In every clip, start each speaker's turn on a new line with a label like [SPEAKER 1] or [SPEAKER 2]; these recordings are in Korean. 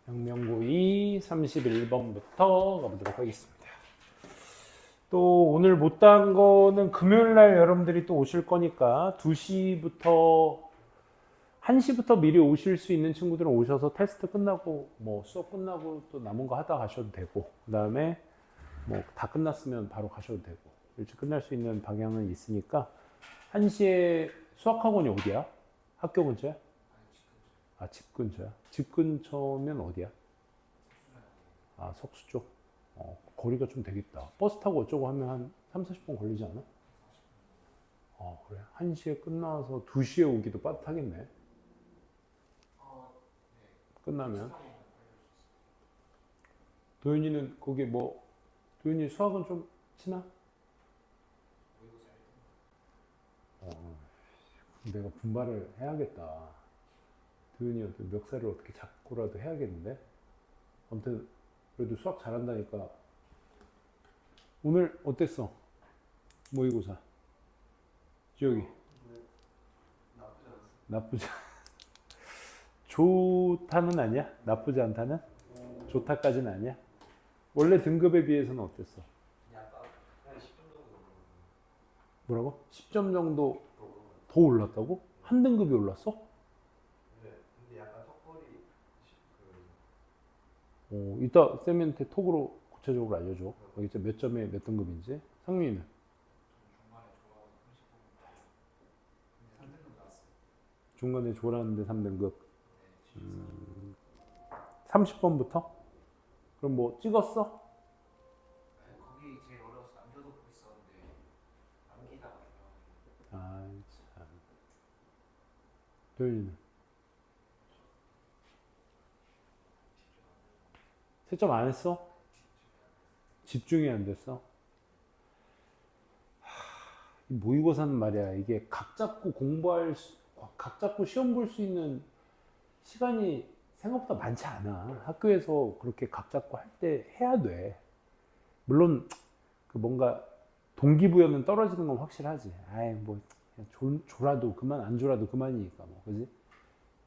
[SPEAKER 1] 양명고이 31번부터 가보도록 하겠습니다. 또 오늘 못한 거는 금요일날 여러분들이 또 오실 거니까 2시부터 1시부터 미리 오실 수 있는 친구들은 오셔서 테스트 끝나고 뭐 수업 끝나고 또 남은 거 하다 가셔도 되고, 그 다음에 뭐 다 끝났으면 바로 가셔도 되고, 일찍 끝날 수 있는 방향은 있으니까. 1시에 수학학원이 어디야? 학교 근처야? 아, 집 근처야? 집 근처면 어디야? 아, 석수 쪽? 거리가 좀 되겠다. 버스 타고 어쩌고 하면 한 3, 40분 걸리지 않아? 그래. 1시에 끝나서 2시에 오기도 빠듯하겠네. 끝나면. 도윤이는 거기 뭐, 도윤이 수학은 좀 치나? 내가 분발을 해야겠다. 도윤이한테 멱살을 어떻게 잡고라도 해야겠는데? 아무튼 그래도 수학 잘한다니까. 오늘 어땠어? 모의고사. 지혁이. 나쁘지 좋다는 아니야? 나쁘지 않다는? 좋다까지는 아니야? 원래 등급에 비해서는 어땠어? 뭐라고? 10점 정도 더 올랐다고? 한 등급이 올랐어? 이따 쌤한테 톡으로 구체적으로 알려줘. 여기 몇 점에 몇 등급인지. 상민이는? 중간에 졸았는데 3등급. 30번부터? 그럼 뭐 찍었어?
[SPEAKER 2] 거기 제일 어려워서 남겨놓고 있었는데 남기다가
[SPEAKER 1] 아, 참. 도윤이는? 채점 안 했어? 집중이 안 됐어? 이 모의고사는 말이야, 이게 각 잡고 각 잡고 시험 볼 수 있는 시간이 생각보다 많지 않아. 학교에서 그렇게 각 잡고 할 때 해야 돼. 물론 그 뭔가 동기부여는 떨어지는 건 확실하지. 아이 뭐 졸아도 그만, 안 졸아도 그만이니까 뭐, 그지?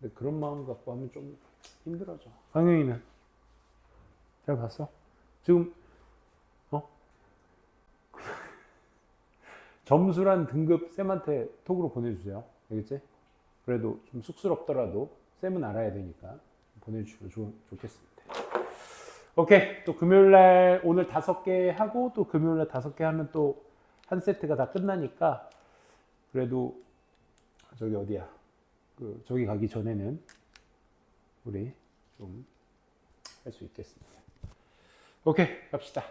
[SPEAKER 1] 근데 그런 마음 갖고 하면 좀 힘들어져. 강영이는 잘 봤어? 지금 점수란 등급 쌤한테 톡으로 보내주세요. 알겠지? 그래도 좀 쑥스럽더라도 쌤은 알아야 되니까 보내주시면 좋겠습니다. 오케이. 또 금요일날 오늘 5개 하고 또 금요일날 5개 하면 또 한 세트가 다 끝나니까, 그래도 저기 어디야? 저기 가기 전에는 우리 좀 할 수 있겠습니다. 오케이. 갑시다.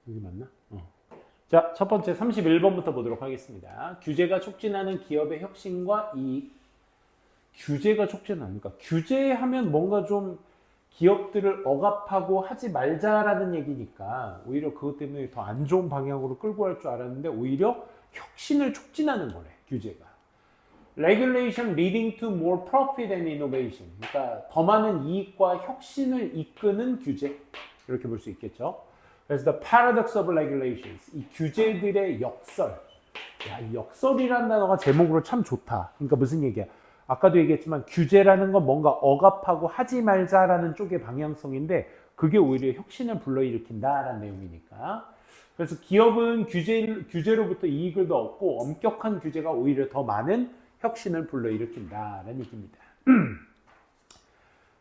[SPEAKER 1] 여기 맞나? 자, 첫 번째 31번부터 보도록 하겠습니다. 규제가 촉진하는 기업의 혁신과 이익. 규제가 촉진합니까? 규제하면 뭔가 좀 기업들을 억압하고 하지 말자라는 얘기니까 오히려 그것 때문에 더 안 좋은 방향으로 끌고 갈 줄 알았는데 오히려 혁신을 촉진하는 거래, 규제가. Regulation leading to more profit and innovation. 그러니까 더 많은 이익과 혁신을 이끄는 규제. 이렇게 볼 수 있겠죠. 그래서 the paradox of regulations. 이 규제들의 역설. 야, 이 역설이라는 단어가 제목으로 참 좋다. 그러니까 무슨 얘기야? 아까도 얘기했지만 규제라는 건 뭔가 억압하고 하지 말자라는 쪽의 방향성인데 그게 오히려 혁신을 불러일으킨다라는 내용이니까. 그래서 기업은 규제로부터 이익을 더 얻고 엄격한 규제가 오히려 더 많은 혁신을 불러일으킨다라는 얘기입니다.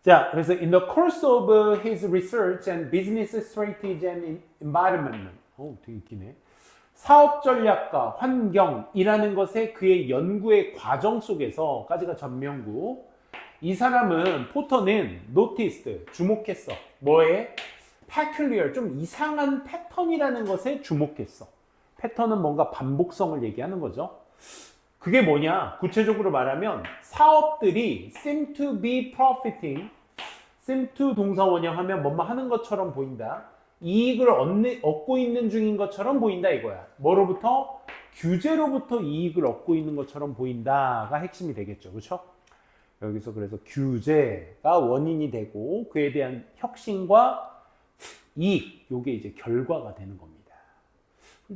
[SPEAKER 1] 자, 그래서 in the course of his research and business strategy and environment, 되게 기네. 사업 전략과 환경이라는 것에 그의 연구의 과정 속에서까지가 전명구. 이 사람은 포터는 noticed, 주목했어. 뭐에? peculiar, 좀 이상한 패턴이라는 것에 주목했어. 패턴은 뭔가 반복성을 얘기하는 거죠. 그게 뭐냐? 구체적으로 말하면 사업들이 seem to be profiting, seem to 동사 원형하면 뭐뭐 하는 것처럼 보인다. 이익을 얻고 있는 중인 것처럼 보인다 이거야. 뭐로부터? 규제로부터 이익을 얻고 있는 것처럼 보인다가 핵심이 되겠죠. 그렇죠? 여기서 그래서 규제가 원인이 되고 그에 대한 혁신과 이익, 요게 이제 결과가 되는 겁니다.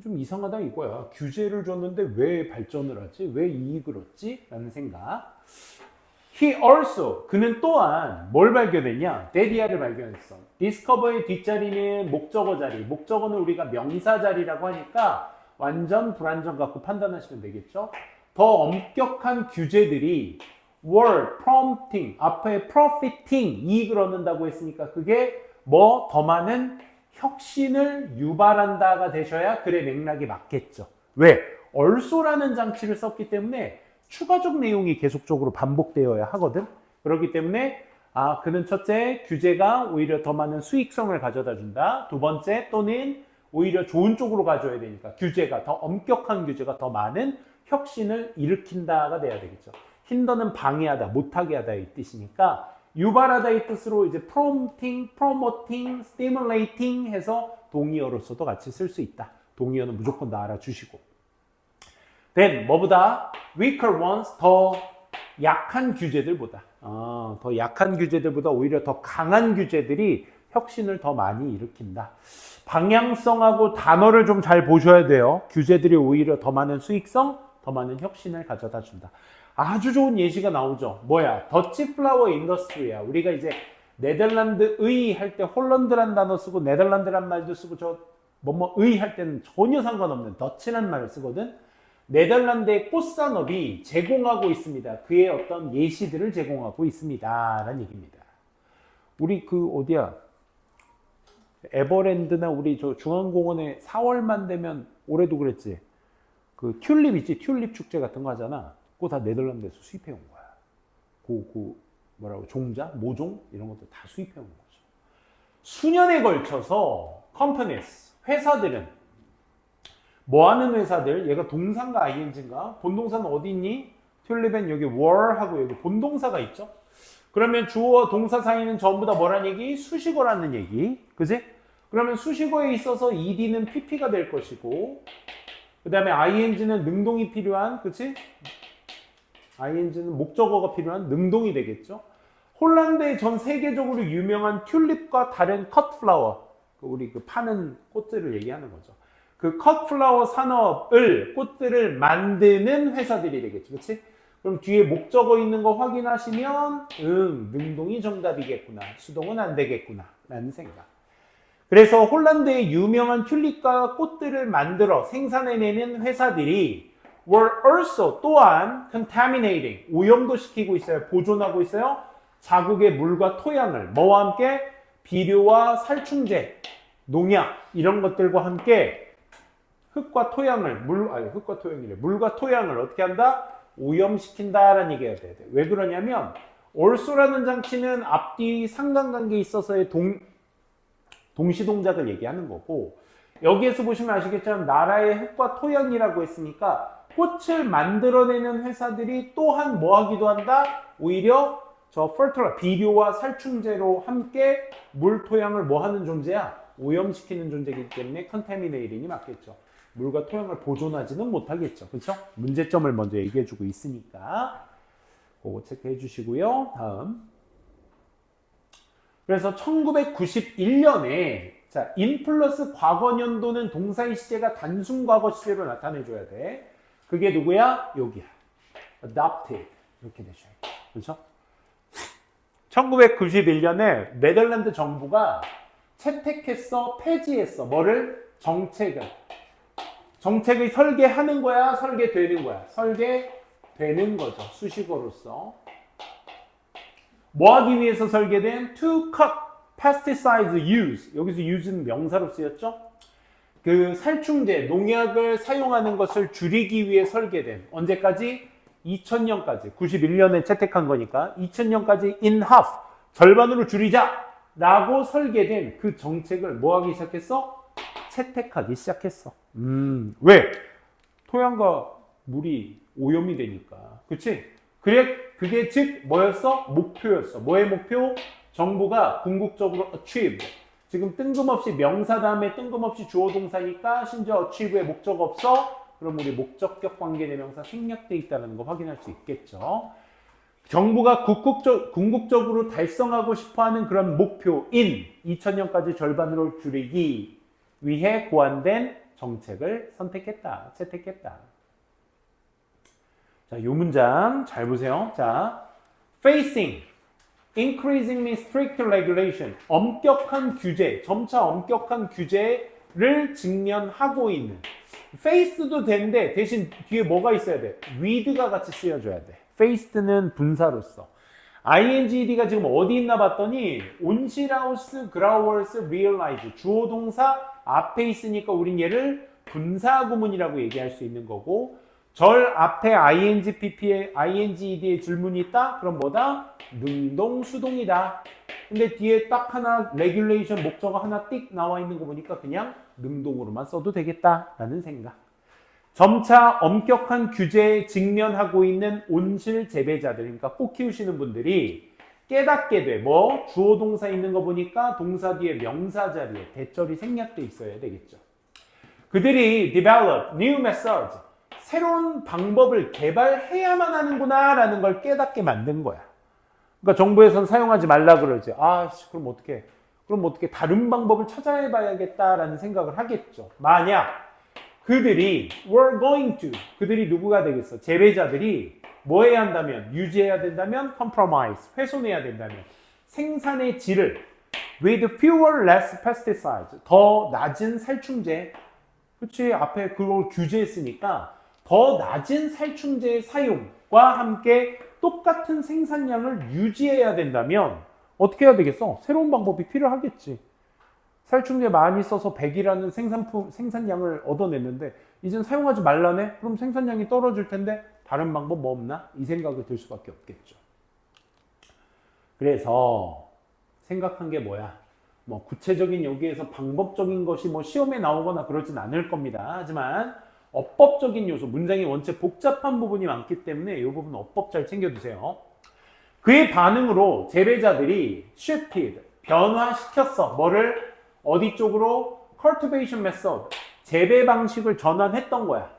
[SPEAKER 1] 좀 이상하다 이거야. 규제를 줬는데 왜 발전을 하지? 왜 이익을 얻지? 라는 생각. He also, 그는 또한 뭘 발견했냐? 데디아를 발견했어. discover의 뒷자리는 목적어 자리. 목적어는 우리가 명사 자리라고 하니까 완전 불완전 갖고 판단하시면 되겠죠? 더 엄격한 규제들이 were prompting, 앞에 profiting, 이익을 얻는다고 했으니까 그게 뭐 더 많은 혁신을 유발한다가 되셔야 글의 맥락이 맞겠죠. 왜? also라는 장치를 썼기 때문에 추가적 내용이 계속적으로 반복되어야 하거든. 그렇기 때문에 그는 첫째, 규제가 오히려 더 많은 수익성을 가져다 준다. 두 번째, 또는 오히려 좋은 쪽으로 가져야 되니까 규제가 더 엄격한 규제가 더 많은 혁신을 일으킨다가 돼야 되겠죠. 힌더는 방해하다, 못하게 하다 이 뜻이니까 유발하다 이 뜻으로 이제 prompting, promoting, stimulating 해서 동의어로서도 같이 쓸 수 있다. 동의어는 무조건 다 알아주시고. then 뭐보다 weaker ones, 더 약한 규제들보다 더 약한 규제들보다 오히려 더 강한 규제들이 혁신을 더 많이 일으킨다. 방향성하고 단어를 좀 잘 보셔야 돼요. 규제들이 오히려 더 많은 수익성, 더 많은 혁신을 가져다 준다. 아주 좋은 예시가 나오죠. 뭐야? 더치 플라워 인더스트리야. 우리가 이제 네덜란드의 할 때 홀란드란 단어 쓰고 네덜란드란 말도 쓰고 저 뭐뭐의 할 때는 전혀 상관없는 더치란 말을 쓰거든. 네덜란드의 꽃산업이 제공하고 있습니다. 그의 어떤 예시들을 제공하고 있습니다. 라는 얘기입니다. 우리 그 어디야? 에버랜드나 우리 저 중앙공원에 4월만 되면 올해도 그랬지. 그 튤립 있지? 튤립 축제 같은 거 하잖아. 그거 다 네덜란드에서 수입해 온 거야. 뭐라고 종자, 모종 이런 것도 다 수입해 온 거죠. 수년에 걸쳐서 companies, 회사들은 뭐 하는 회사들? 얘가 동사인가 ing인가? 본동사는 어디 있니? 튤립엔 여기 were 하고 여기 본동사가 있죠. 그러면 주어와 동사 사이는 전부 다 뭐란 얘기? 수식어라는 얘기. 그지? 그러면 수식어에 있어서 ed는 pp가 될 것이고 그 다음에 ing는 능동이 필요한, 그치? ing는 목적어가 필요한 능동이 되겠죠. 홀란드의 전 세계적으로 유명한 튤립과 다른 컷플라워, 우리 그 파는 꽃들을 얘기하는 거죠. 그 컷플라워 산업을, 꽃들을 만드는 회사들이 되겠죠. 그치? 그럼 뒤에 목적어 있는 거 확인하시면 능동이 정답이겠구나. 수동은 안 되겠구나. 라는 생각. 그래서 홀란드의 유명한 튤립과 꽃들을 만들어 생산해내는 회사들이 were also 또한 contaminating, 오염도 시키고 있어요. 보존하고 있어요. 자국의 물과 토양을 뭐와 함께? 비료와 살충제, 농약 이런 것들과 함께 흙과 토양을 물과 토양을 어떻게 한다? 오염시킨다라는 얘기가 돼야 돼. 왜 그러냐면 also라는 장치는 앞뒤 상관관계에 있어서의 동시동작을 얘기하는 거고, 여기에서 보시면 아시겠지만 나라의 흙과 토양이라고 했으니까 꽃을 만들어내는 회사들이 또한 뭐 하기도 한다? 오히려 저 fertilizer, 비료와 살충제로 함께 물, 토양을 뭐 하는 존재야? 오염시키는 존재이기 때문에 contaminating이 맞겠죠. 물과 토양을 보존하지는 못하겠죠. 그렇죠? 문제점을 먼저 얘기해주고 있으니까 그거 체크해 주시고요. 다음. 그래서 1991년에 자, in 플러스 과거년도는 동사의 시제가 단순 과거 시제로 나타내줘야 돼. 그게 누구야? 여기야. adopted. 이렇게 되셔야 돼. 그렇죠? 1991년에 네덜란드 정부가 채택했어, 폐지했어. 뭐를? 정책을 설계하는 거야, 설계되는 거야? 설계되는 거죠. 수식어로서. 뭐 하기 위해서 설계된? To cut pesticides use. 여기서 use는 명사로 쓰였죠? 그 살충제, 농약을 사용하는 것을 줄이기 위해 설계된, 언제까지? 2000년까지. 91년에 채택한 거니까 2000년까지 in half, 절반으로 줄이자 라고 설계된 그 정책을 뭐 하기 시작했어? 채택하기 시작했어. 왜? 토양과 물이 오염이 되니까. 그치? 그게 즉 뭐였어? 목표였어. 뭐의 목표? 정부가 궁극적으로 achieve. 지금 뜬금없이 명사 다음에 뜬금없이 주어 동사니까 심지어 achieve의 목적 없어? 그럼 우리 목적격 관계대명사 생략돼 있다는 거 확인할 수 있겠죠. 정부가 궁극적으로 달성하고 싶어하는 그런 목표인 2000년까지 절반으로 줄이기 위해 고안된 정책을 선택했다, 채택했다. 자, 요 문장 잘 보세요. 자, facing increasingly strict regulation, 엄격한 규제, 점차 엄격한 규제를 직면하고 있는. face도 되는데 대신 뒤에 뭐가 있어야 돼? with가 같이 쓰여줘야 돼. faced는 분사로서. inged가 지금 어디 있나 봤더니 온시라우스, 그라우얼스, realize 주어 동사 앞에 있으니까 우린 얘를 분사 구문이라고 얘기할 수 있는 거고, 절 앞에 ing, pp에 inged의 질문이 있다? 그럼 뭐다? 능동, 수동이다. 근데 뒤에 딱 하나 regulation 목적어 하나 띡 나와 있는 거 보니까 그냥 능동으로만 써도 되겠다라는 생각. 점차 엄격한 규제에 직면하고 있는 온실 재배자들, 그러니까 꽃 키우시는 분들이 깨닫게 돼. 뭐? 주어 동사 있는 거 보니까 동사 뒤에 명사 자리에 대절이 생략돼 있어야 되겠죠. 그들이 develop new methods, 새로운 방법을 개발해야만 하는구나 라는 걸 깨닫게 만든 거야. 그러니까 정부에서는 사용하지 말라 그러지. 그럼 어떻게? 그럼 어떻게 다른 방법을 찾아야 봐야겠다라는 생각을 하겠죠. 만약 그들이 were going to, 그들이 누구가 되겠어? 재배자들이 뭐 해야 한다면? 유지해야 된다면? compromise, 훼손해야 된다면 생산의 질을 with fewer less pesticides, 더 낮은 살충제, 그치? 앞에 그걸 규제했으니까 더 낮은 살충제의 사용과 함께 똑같은 생산량을 유지해야 된다면 어떻게 해야 되겠어? 새로운 방법이 필요하겠지. 살충제 많이 써서 100이라는 생산량을 얻어냈는데 이젠 사용하지 말라네? 그럼 생산량이 떨어질 텐데 다른 방법 뭐 없나? 이 생각이 들 수밖에 없겠죠. 그래서 생각한 게 뭐야? 뭐 구체적인 여기에서 방법적인 것이 뭐 시험에 나오거나 그러진 않을 겁니다. 하지만 어법적인 요소, 문장이 원체 복잡한 부분이 많기 때문에 이 부분 어법 잘 챙겨두세요. 그의 반응으로 재배자들이 shifted, 변화시켰어. 뭐를? 어디 쪽으로? cultivation method, 재배 방식을 전환했던 거야.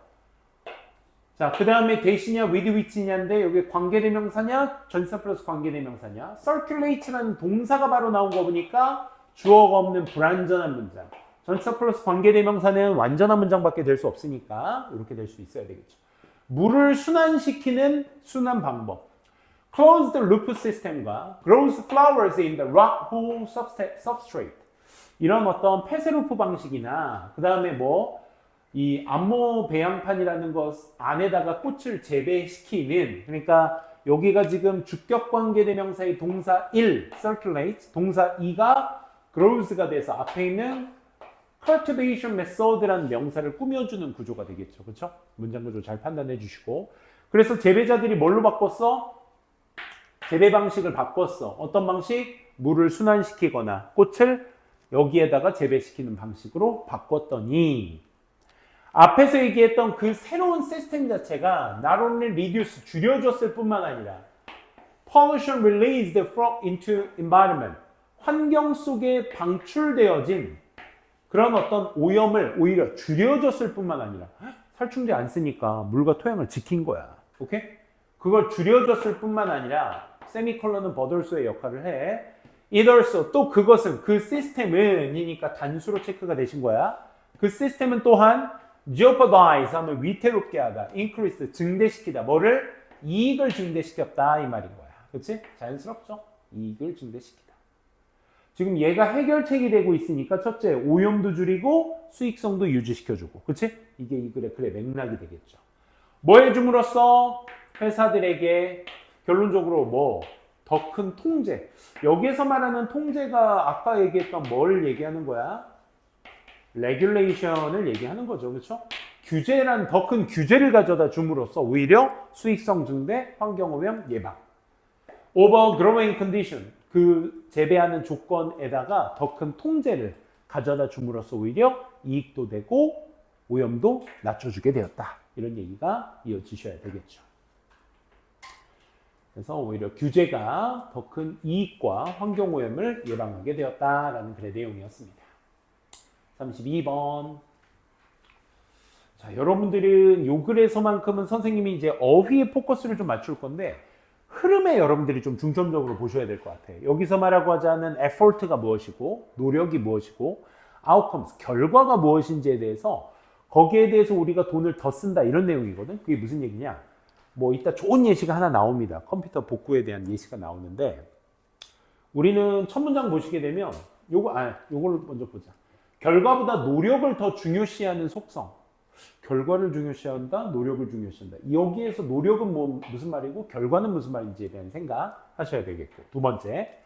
[SPEAKER 1] 자, 그 다음에 대시냐, with which냐인데 여기 관계대명사냐, 전치사 플러스 관계대명사냐. circulate라는 동사가 바로 나온 거 보니까 주어가 없는 불완전한 문장. 전치사 플러스 관계대명사는 완전한 문장밖에 될 수 없으니까 이렇게 될 수 있어야 되겠죠. 물을 순환시키는 순환 방법. closed loop system과 grows flowers in the rock wool substrate. 이런 어떤 폐쇄루프 방식이나 그 다음에 뭐 이 암모 배양판이라는 것 안에다가 꽃을 재배시키는, 그러니까 여기가 지금 주격 관계대명사의 동사 1 circulate, 동사 2가 grows가 돼서 앞에 있는 cultivation method라는 명사를 꾸며주는 구조가 되겠죠. 그렇죠? 문장 구조 잘 판단해 주시고. 그래서 재배자들이 뭘로 바꿨어? 재배 방식을 바꿨어. 어떤 방식? 물을 순환시키거나 꽃을 여기에다가 재배시키는 방식으로 바꿨더니 앞에서 얘기했던 그 새로운 시스템 자체가 not only reduce, 줄여줬을 뿐만 아니라 pollution released into environment, 환경 속에 방출되어진 그런 어떤 오염을 오히려 줄여줬을 뿐만 아니라 살충제 안 쓰니까 물과 토양을 지킨 거야. 오케이? 그걸 줄여줬을 뿐만 아니라 세미콜론은 버덜수의 역할을 해. It also, 또 그것은, 그 시스템은 이니까 단수로 체크가 되신 거야. 그 시스템은 또한 jeopardize 하면 위태롭게 하다, increase 증대시키다. 뭐를? 이익을 증대시켰다 이 말인 거야. 그렇지? 자연스럽죠? 이익을 증대시키다. 지금 얘가 해결책이 되고 있으니까 첫째, 오염도 줄이고 수익성도 유지시켜주고. 그렇지? 이게 이 그래 맥락이 되겠죠. 뭐 해줌으로써 회사들에게 결론적으로 뭐 더 큰 통제. 여기에서 말하는 통제가 아까 얘기했던 뭘 얘기하는 거야? 레귤레이션을 얘기하는 거죠. 그렇죠? 규제란 더 큰 규제를 가져다 줌으로써 오히려 수익성 증대, 환경오염 예방. overgrowing condition, 그 재배하는 조건에다가 더 큰 통제를 가져다 줌으로써 오히려 이익도 되고 오염도 낮춰주게 되었다. 이런 얘기가 이어지셔야 되겠죠. 그래서 오히려 규제가 더 큰 이익과 환경오염을 예방하게 되었다라는 글의 내용이었습니다. 32번. 자, 여러분들은 요 글에서만큼은 선생님이 이제 어휘에 포커스를 좀 맞출 건데 흐름에 여러분들이 좀 중점적으로 보셔야 될 것 같아요. 여기서 말하고 하자는 effort가 무엇이고 노력이 무엇이고 outcomes, 결과가 무엇인지에 대해서 거기에 대해서 우리가 돈을 더 쓴다 이런 내용이거든. 그게 무슨 얘기냐? 뭐 이따 좋은 예시가 하나 나옵니다. 컴퓨터 복구에 대한 예시가 나오는데 우리는 첫 문장 보시게 되면 요걸 먼저 보자. 결과보다 노력을 더 중요시하는 속성. 결과를 중요시한다, 노력을 중요시한다. 여기에서 노력은 무슨 말이고 결과는 무슨 말인지에 대한 생각 하셔야 되겠고. 두 번째,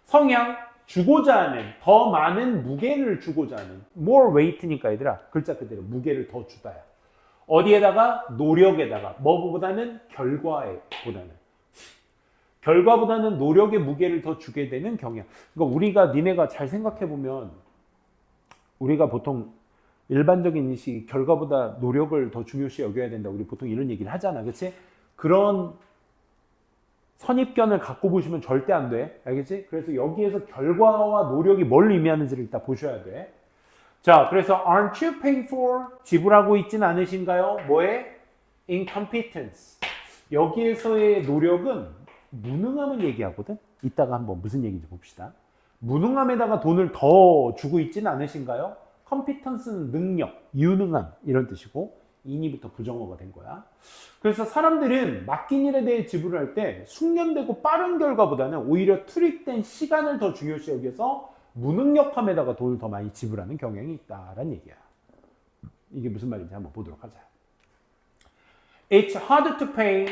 [SPEAKER 1] 성향, 주고자 하는, 더 많은 무게를 주고자 하는. more weight니까 얘들아, 글자 그대로 무게를 더 주다야. 어디에다가? 노력에다가. 뭐보다는? 결과보다는 노력의 무게를 더 주게 되는 경향. 그러니까 우리가 니네가 잘 생각해 보면 우리가 보통 일반적인 인식이 결과보다 노력을 더 중요시 여겨야 된다. 우리 보통 이런 얘기를 하잖아. 그치? 그런 선입견을 갖고 보시면 절대 안 돼. 알겠지? 그래서 여기에서 결과와 노력이 뭘 의미하는지를 일단 보셔야 돼. 자, 그래서 aren't you paying for? 지불하고 있지는 않으신가요? 뭐에? incompetence. 여기에서의 노력은 무능함을 얘기하거든? 이따가 한번 무슨 얘기인지 봅시다. 무능함에다가 돈을 더 주고 있지는 않으신가요? competence는 능력, 유능함 이런 뜻이고 인이부터 부정어가 된 거야. 그래서 사람들은 맡긴 일에 대해 지불을 할 때 숙련되고 빠른 결과보다는 오히려 투입된 시간을 더 중요시 여겨서 무능력함에다가 돈을 더 많이 지불하는 경향이 있다라는 얘기야. 이게 무슨 말인지 한번 보도록 하자. It's hard to pay.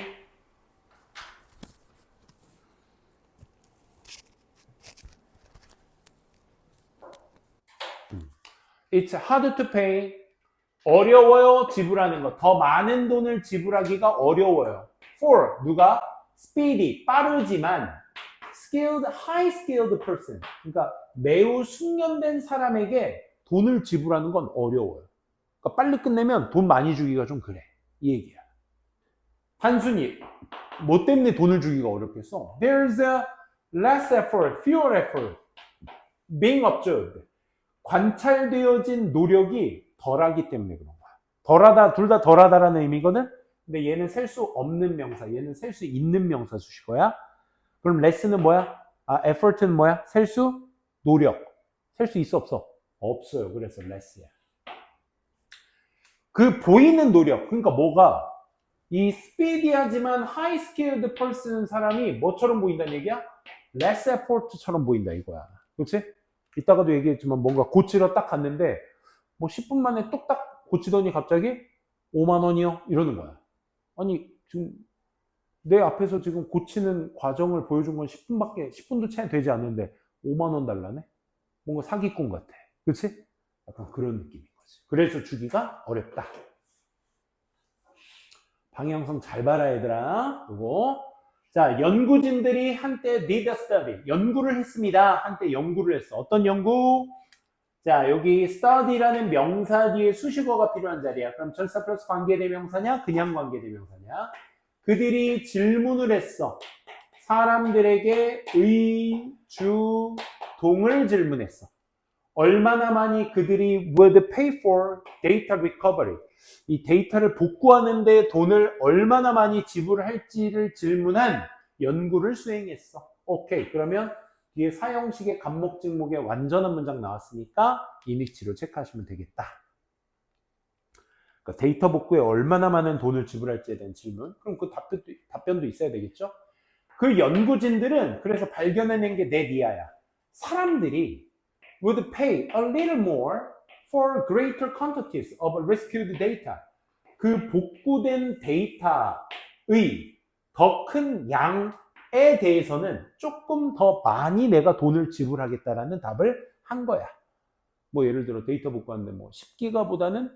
[SPEAKER 1] It's hard to pay. 어려워요. 지불하는 것. 더 많은 돈을 지불하기가 어려워요. For 누가? Speedy. 빠르지만 skilled, high skilled person. 그러니까 매우 숙련된 사람에게 돈을 지불하는 건 어려워요. 그러니까 빨리 끝내면 돈 많이 주기가 좀 그래. 이 얘기야. 단순히 뭐 때문에 돈을 주기가 어렵겠어? There's a less effort, fewer effort being observed. 관찰되어진 노력이 덜하기 때문에 그런 거야. 덜하다, 둘 다 덜하다라는 의미거든? 근데 얘는 셀 수 없는 명사, 얘는 셀 수 있는 명사 수식어야. 그럼 less는 뭐야? effort는 뭐야? 셀 수? 노력. 셀 수 있어, 없어? 없어요. 그래서 less야. 그 보이는 노력, 그러니까 뭐가? 이 speedy하지만 high skilled person 사람이 뭐처럼 보인다는 얘기야? less effort처럼 보인다 이거야. 그렇지? 이따가도 얘기했지만 뭔가 고치러 딱 갔는데 뭐 10분 만에 뚝딱 고치더니 갑자기 5만 원이요? 이러는 거야. 아니 지금 내 앞에서 지금 고치는 과정을 보여준 건 10분도 채 되지 않는데 5만 원 달라네? 뭔가 사기꾼 같아. 그렇지? 약간 그런 느낌인 거지. 그래서 주기가 어렵다. 방향성 잘 봐라 얘들아. 요거. 자, 연구진들이 한때 did a study. 연구를 했습니다. 한때 연구를 했어. 어떤 연구? 자, 여기 study라는 명사 뒤에 수식어가 필요한 자리야. 그럼 절사 플러스 관계대명사냐? 그냥 관계대명사냐? 그들이 질문을 했어. 사람들에게 의, 주, 동을 질문했어. 얼마나 많이 그들이 would pay for data recovery. 이 데이터를 복구하는 데 돈을 얼마나 많이 지불할지를 질문한 연구를 수행했어. 오케이. 그러면 뒤에 사형식의 간목 직목의 완전한 문장 나왔으니까 이닉치로 체크하시면 되겠다. 그러니까 데이터 복구에 얼마나 많은 돈을 지불할지에 대한 질문. 그럼 그 답변도 있어야 되겠죠? 그 연구진들은 그래서 발견해낸 게 네디아야. 사람들이 would pay a little more for greater quantities of rescued data. 그 복구된 데이터의 더 큰 양에 대해서는 조금 더 많이 내가 돈을 지불하겠다라는 답을 한 거야. 뭐 예를 들어 데이터 복구하는데 뭐 10기가보다는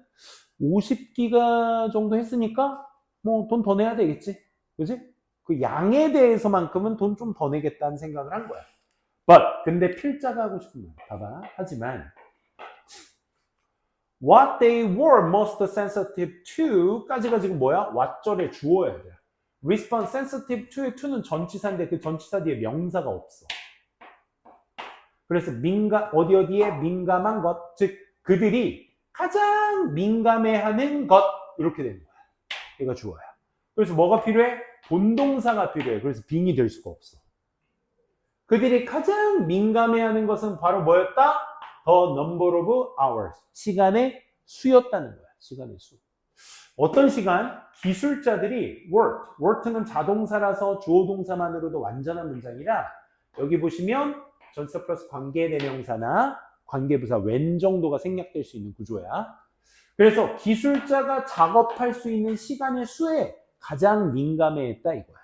[SPEAKER 1] 50기가 정도 했으니까 뭐 돈 더 내야 되겠지. 그지? 그 양에 대해서만큼은 돈 좀 더 내겠다는 생각을 한 거야. 근데 필자가 하고 싶은 말 봐봐. 하지만 what they were most sensitive to 까지가 지금 뭐야? 왓절의 주어야 돼. respond sensitive to의 to는 전치사인데 그 전치사 뒤에 명사가 없어. 그래서 어디에 민감한 것, 즉 그들이 가장 민감해하는 것 이렇게 되는 거야. 얘가 주어야. 그래서 뭐가 필요해? 본동사가 필요해. 그래서 빙이 될 수가 없어. 그들이 가장 민감해하는 것은 바로 뭐였다? The number of hours. 시간의 수였다는 거야. 시간의 수. 어떤 시간? 기술자들이 work는 자동사라서 주어 동사만으로도 완전한 문장이라 여기 보시면 전치사 플러스 관계대명사나 관계부사 when 정도가 생략될 수 있는 구조야. 그래서 기술자가 작업할 수 있는 시간의 수에 가장 민감해했다 이거야.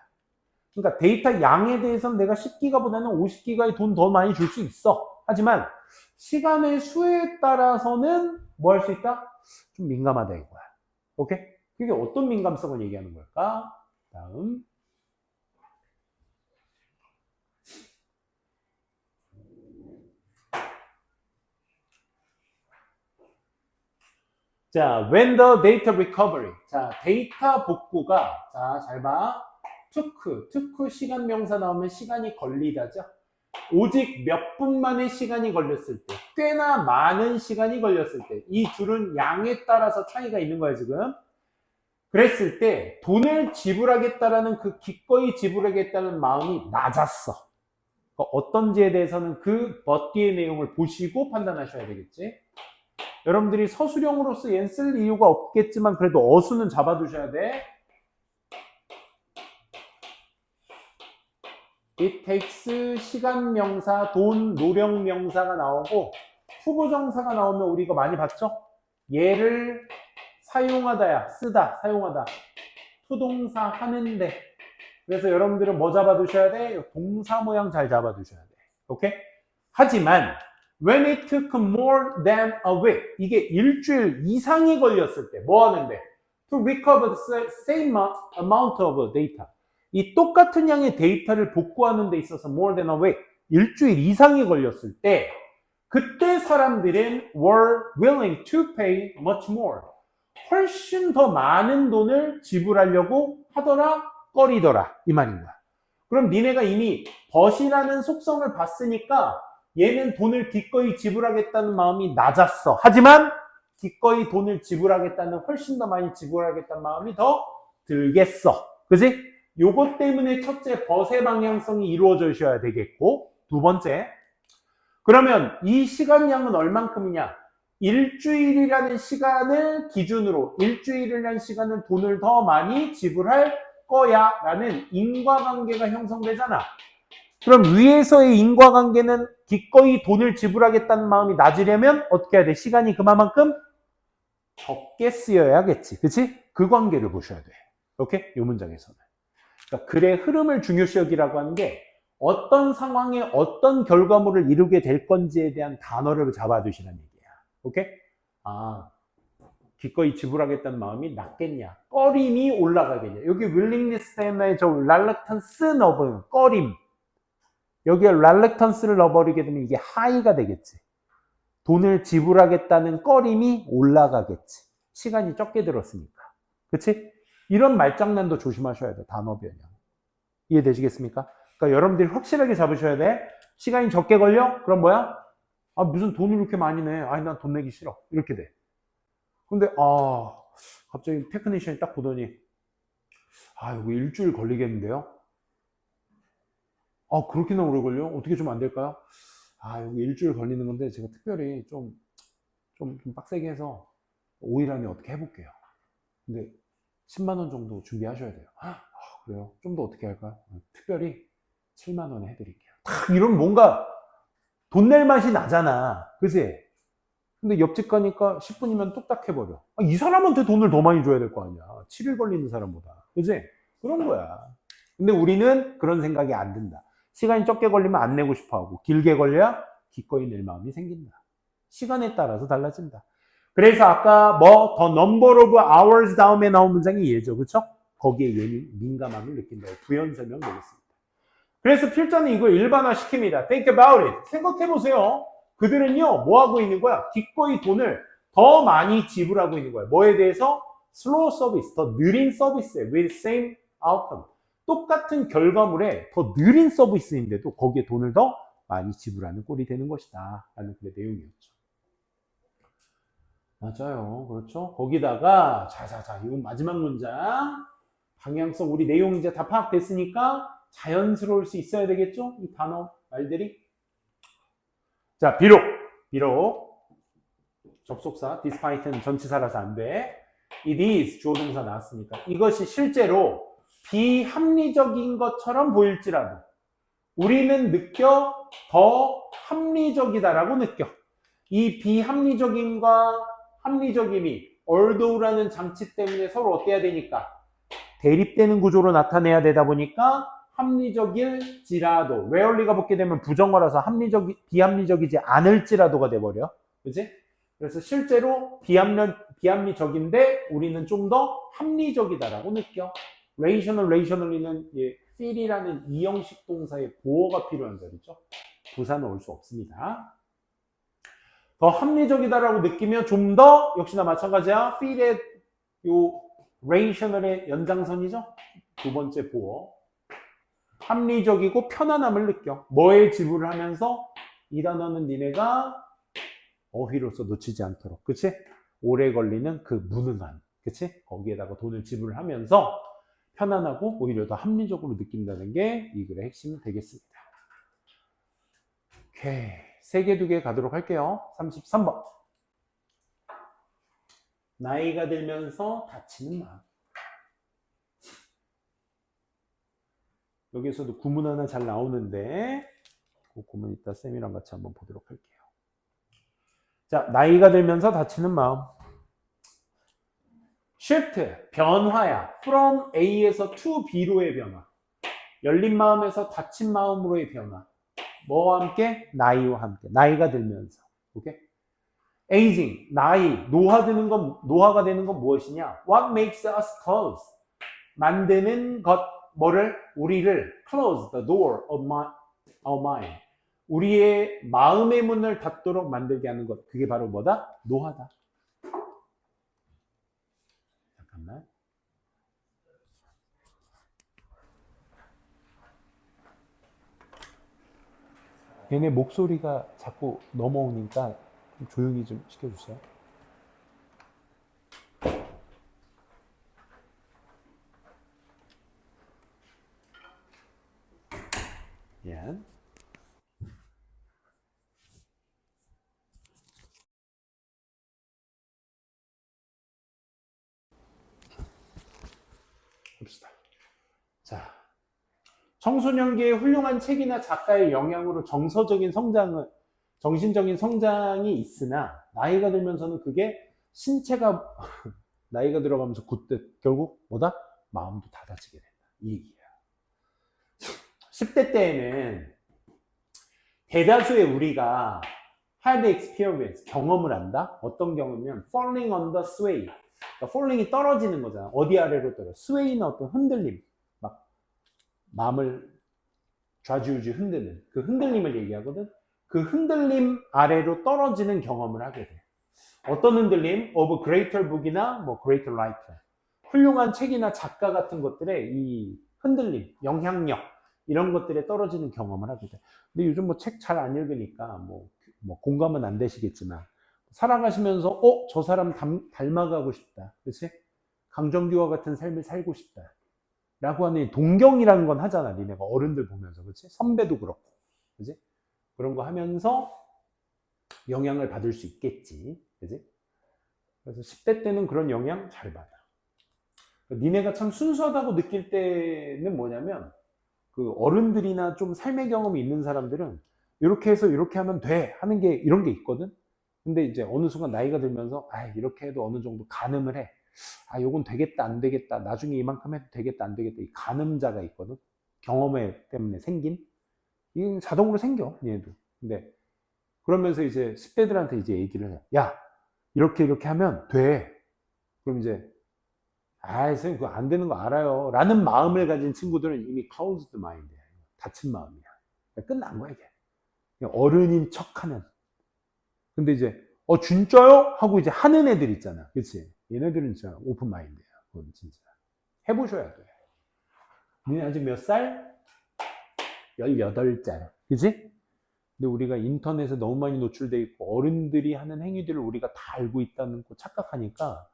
[SPEAKER 1] 그러니까 데이터 양에 대해서는 내가 10기가보다는 50기가의 돈 더 많이 줄 수 있어. 하지만 시간의 수에 따라서는 뭐 할 수 있다? 좀 민감하다 이거야. 오케이? 그게 어떤 민감성을 얘기하는 걸까? 다음. 자, when the data recovery. 자, 데이터 복구가, 자, 잘 봐. took 시간 명사 나오면 시간이 걸리다죠. 오직 몇 분 만에 시간이 걸렸을 때, 꽤나 많은 시간이 걸렸을 때, 이 줄은 양에 따라서 차이가 있는 거야, 지금. 그랬을 때, 돈을 지불하겠다라는 그 기꺼이 지불하겠다는 마음이 낮았어. 그러니까 어떤지에 대해서는 그 뒤의 내용을 보시고 판단하셔야 되겠지. 여러분들이 서술형으로서 얘는 쓸 이유가 없겠지만 그래도 어수는 잡아두셔야 돼. It takes 시간 명사, 돈, 노력 명사가 나오고 후보정사가 나오면 우리 이거 많이 봤죠? 얘를 사용하다야, 쓰다, 사용하다. 투동사 하는데. 그래서 여러분들은 뭐 잡아두셔야 돼? 동사 모양 잘 잡아두셔야 돼. 오케이? 하지만 when it took more than a week, 이게 일주일 이상이 걸렸을 때 뭐 하는데? To recover the same amount of data. 이 똑같은 양의 데이터를 복구하는 데 있어서 more than a week, 일주일 이상이 걸렸을 때 그때 사람들은 were willing to pay much more. 훨씬 더 많은 돈을 지불하려고 하더라, 꺼리더라 이 말인 거야. 그럼 니네가 이미 벗이라는 속성을 봤으니까 얘는 돈을 기꺼이 지불하겠다는 마음이 낮았어. 하지만 기꺼이 돈을 지불하겠다는, 훨씬 더 많이 지불하겠다는 마음이 더 들겠어. 그지? 요것 때문에 첫째, 벗의 방향성이 이루어져야 되겠고, 두 번째, 그러면 이 시간량은 얼만큼이냐? 일주일이라는 시간을 기준으로, 일주일이라는 시간은 돈을 더 많이 지불할 거야 라는 인과관계가 형성되잖아. 그럼 위에서의 인과관계는 기꺼이 돈을 지불하겠다는 마음이 낮으려면 어떻게 해야 돼? 시간이 그만큼 적게 쓰여야겠지. 그치? 그 관계를 보셔야 돼. 오케이? 이 문장에서는. 그러니까 글의 흐름을 중요시 여기라고 하는 게 어떤 상황에 어떤 결과물을 이루게 될 건지에 대한 단어를 잡아두시라는 얘기야. 오케이? 아, 기꺼이 지불하겠다는 마음이 낮겠냐? 꺼림이 올라가겠냐? 여기 willingness 때문에 저 reluctance 넣어보면 꺼림. 여기에 reluctance를 넣어버리게 되면 이게 high가 되겠지. 돈을 지불하겠다는 꺼림이 올라가겠지. 시간이 적게 들었으니까. 그치? 이런 말장난도 조심하셔야 돼. 단어 변형. 이해되시겠습니까? 그러니까 여러분들이 확실하게 잡으셔야 돼. 시간이 적게 걸려? 그럼 뭐야? 아, 무슨 돈을 이렇게 많이 내. 아니, 난 돈 내기 싫어. 이렇게 돼. 근데, 갑자기 테크니션이 딱 보더니, 이거 일주일 걸리겠는데요? 그렇게나 오래 걸려? 어떻게 좀 안 될까요? 여기 일주일 걸리는 건데, 제가 특별히 좀 빡세게 해서 5일 안에 어떻게 해볼게요. 근데 10만 원 정도 준비하셔야 돼요. 그래요? 좀 더 어떻게 할까요? 특별히 7만 원에 해드릴게요. 딱 이러면 뭔가 돈 낼 맛이 나잖아. 그치? 근데 옆집 가니까 10분이면 뚝딱 해버려. 이 사람한테 돈을 더 많이 줘야 될 거 아니야. 7일 걸리는 사람보다. 그치? 그런 거야. 근데 우리는 그런 생각이 안 든다. 시간이 적게 걸리면 안 내고 싶어 하고, 길게 걸려야 기꺼이 낼 마음이 생긴다. 시간에 따라서 달라진다. 그래서 아까 the number of hours 다음에 나온 문장이 얘죠. 그쵸? 거기에 민감함을 느낀다. 부연 설명 되겠습니다. 그래서 필자는 이거 일반화 시킵니다. Think about it. 생각해보세요. 그들은요, 뭐 하고 있는 거야? 기꺼이 돈을 더 많이 지불하고 있는 거야. 뭐에 대해서? Slow service, 더 느린 서비스에 with same outcome. 똑같은 결과물에 더 느린 서비스인데도 거기에 돈을 더 많이 지불하는 꼴이 되는 것이다. 라는 그의 내용이었죠. 맞아요. 그렇죠. 거기다가, 이건 마지막 문장. 방향성, 우리 내용 이제 다 파악됐으니까 자연스러울 수 있어야 되겠죠? 이 단어, 말들이. 자, 비록 접속사, despite는 전치사라서 안 돼. it is 주어 동사 나왔으니까 이것이 실제로 비합리적인 것처럼 보일지라도 우리는 느껴 더 합리적이다라고 느껴. 이 비합리적임과 합리적임이 although라는 장치 때문에 서로 어때야 되니까 대립되는 구조로 나타내야 되다 보니까 합리적일지라도 rarely가 붙게 되면 부정어라서 비합리적이지 않을지라도가 돼버려. 그치? 그래서 실제로 비합리적인데 우리는 좀 더 합리적이다라고 느껴. rationally는 feel이라는 이형식 동사의 보어가 필요한 자리죠. 부사는 올 수 없습니다. 더 합리적이다라고 느끼면 좀 더 역시나 마찬가지야. feel의 요 rational의 연장선이죠. 두 번째 보어. 합리적이고 편안함을 느껴. 뭐에 지불을 하면서 이 단어는 니네가 어휘로서 놓치지 않도록. 그치? 오래 걸리는 그 무능함. 그치? 거기에다가 돈을 지불을 하면서 편안하고 오히려 더 합리적으로 느낀다는 게 이 글의 핵심이 되겠습니다. 오케이. 3개, 2개 가도록 할게요. 33번. 나이가 들면서 다치는 마음. 여기서도 구문 하나 잘 나오는데 그 구문 이따 쌤이랑 같이 한번 보도록 할게요. 자, 나이가 들면서 다치는 마음. shift, 변화야. from A에서 to B로의 변화. 열린 마음에서 닫힌 마음으로의 변화. 뭐와 함께? 나이와 함께. 나이가 들면서. 오케이? aging, 나이, 노화가 되는 건 무엇이냐? What makes us close? 만드는 것, 뭐를? 우리를 close the door of our mind. 우리의 마음의 문을 닫도록 만들게 하는 것. 그게 바로 뭐다? 노화다. 잠깐만. 얘네 목소리가 자꾸 넘어오니까 좀 조용히 좀 시켜주세요. 미안. 봅시다. 자, 청소년기의 훌륭한 책이나 작가의 영향으로 정신적인 성장이 있으나 나이가 들면서는 그게 신체가 나이가 들어가면서 굳듯 결국 뭐다? 마음도 닫아지게 된다. 이 얘기야. 10대 때에는 대다수의 우리가 had experience, 경험을 한다. 어떤 경험이면 falling on the sway. 그러니까 falling이 떨어지는 거잖아. 어디 아래로 떨어져? sway는 어떤 흔들림. 막 마음을 좌지우지 흔드는 그 흔들림을 얘기하거든. 그 흔들림 아래로 떨어지는 경험을 하게 돼. 어떤 흔들림? of greater book이나 뭐 greater writer. 훌륭한 책이나 작가 같은 것들의 이 흔들림, 영향력 이런 것들에 떨어지는 경험을 하게 돼. 근데 요즘 뭐 책 잘 안 읽으니까 뭐 공감은 안 되시겠지만 살아가시면서 저 사람 닮아가고 싶다. 그렇지? 강정규와 같은 삶을 살고 싶다. 라고 하는 동경이라는 건 하잖아. 니네가 어른들 보면서. 그렇지? 선배도 그렇고. 그렇지? 그런 거 하면서 영향을 받을 수 있겠지. 그렇지? 그래서 10대 때는 그런 영향 잘 받아. 니네가 참 순수하다고 느낄 때는 뭐냐면 그 어른들이나 좀 삶의 경험이 있는 사람들은 이렇게 해서 이렇게 하면 돼 하는 게 이런 게 있거든. 근데 이제 어느 순간 나이가 들면서 이렇게 해도 어느 정도 가늠을 해. 요건 되겠다 안 되겠다. 나중에 이만큼 해도 되겠다 안 되겠다. 이 가늠자가 있거든. 경험에 때문에 생긴. 이게 자동으로 생겨. 얘도. 근데 그러면서 이제 10대들한테 이제 얘기를 해. 야, 이렇게 하면 돼. 그럼 이제 선생님 그거 안 되는 거 알아요. 라는 마음을 가진 친구들은 이미 closed mind이야. 닫힌 마음이야. 끝난 거야 이게. 그냥 어른인 척하는. 근데 이제 진짜요? 하고 이제 하는 애들 있잖아. 그치? 얘네들은 진짜 오픈 마인드야. 그건 진짜. 해보셔야 돼. 니네 아직 몇 살? 18살. 그치? 근데 우리가 인터넷에 너무 많이 노출돼 있고 어른들이 하는 행위들을 우리가 다 알고 있다는 거 착각하니까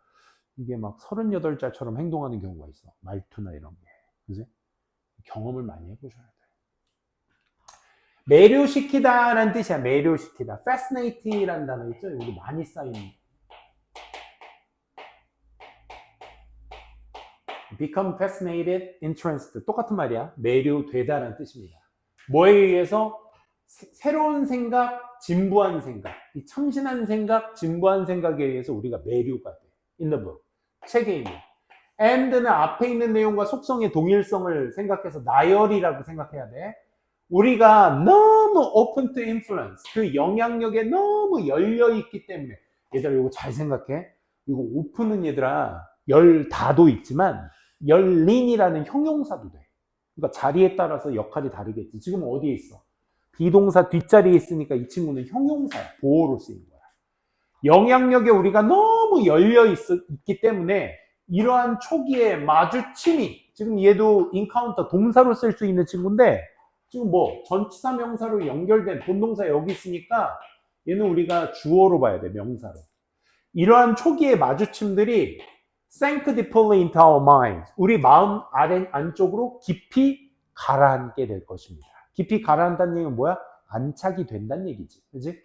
[SPEAKER 1] 이게 막 38살처럼 행동하는 경우가 있어. 말투나 이런 게. 그치? 경험을 많이 해보셔야 돼. 매료시키다라는 뜻이야. 매료시키다. fascinate라는 단어 있죠? 여기 많이 쌓인 become fascinated, interested. 똑같은 말이야. 매료되다라는 뜻입니다. 뭐에 의해서? 새로운 생각, 진부한 생각. 이 참신한 생각, 진부한 생각에 의해서 우리가 매료가 돼. in the book. 책에 있는. and는 앞에 있는 내용과 속성의 동일성을 생각해서 나열이라고 생각해야 돼. 우리가 너무 open to influence, 그 영향력에 너무 열려있기 때문에. 얘들아, 이거 잘 생각해. 이거 open은 얘들아, 열다도 있지만 열린이라는 형용사도 돼. 그러니까 자리에 따라서 역할이 다르겠지. 지금 어디에 있어? 비동사 뒷자리에 있으니까 이 친구는 형용사야. 보호로 쓰인 거야. 영향력에 우리가 너무 있기 때문에 이러한 초기의 마주침이, 지금 얘도 인카운터 동사로 쓸 수 있는 친구인데 지금 뭐 전치사 명사로 연결된 본동사 여기 있으니까 얘는 우리가 주어로 봐야 돼. 명사로. 이러한 초기의 마주침들이 sink deeply into our minds. 우리 마음 안쪽으로 깊이 가라앉게 될 것입니다. 깊이 가라앉다는 얘기는 뭐야? 안착이 된다는 얘기지. 그지?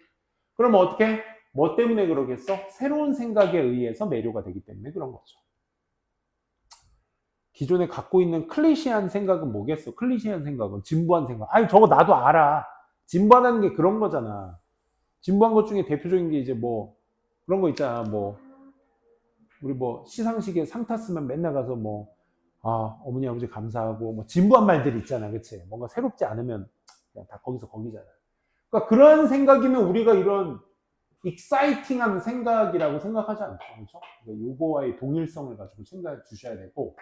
[SPEAKER 1] 그럼 어떻게? 뭐 때문에 그러겠어? 새로운 생각에 의해서 매료가 되기 때문에 그런 거죠. 기존에 갖고 있는 클리시한 생각은 뭐겠어? 클리시한 생각은 진부한 생각. 아니, 저거 나도 알아. 진부하다는 게 그런 거잖아. 진부한 것 중에 대표적인 게 이제 뭐 그런 거 있잖아. 뭐 우리 뭐 시상식에 상 탔으면 맨날 가서 뭐 어머니 아버지 감사하고 뭐 진부한 말들 있잖아. 그치? 뭔가 새롭지 않으면 그냥 다 거기서 거기잖아. 그러니까 그런 생각이면 우리가 이런 익사이팅한 생각이라고 생각하지 않죠. 그렇죠? 그러니까 요거와의 동일성을 가지고 생각해 주셔야 되고,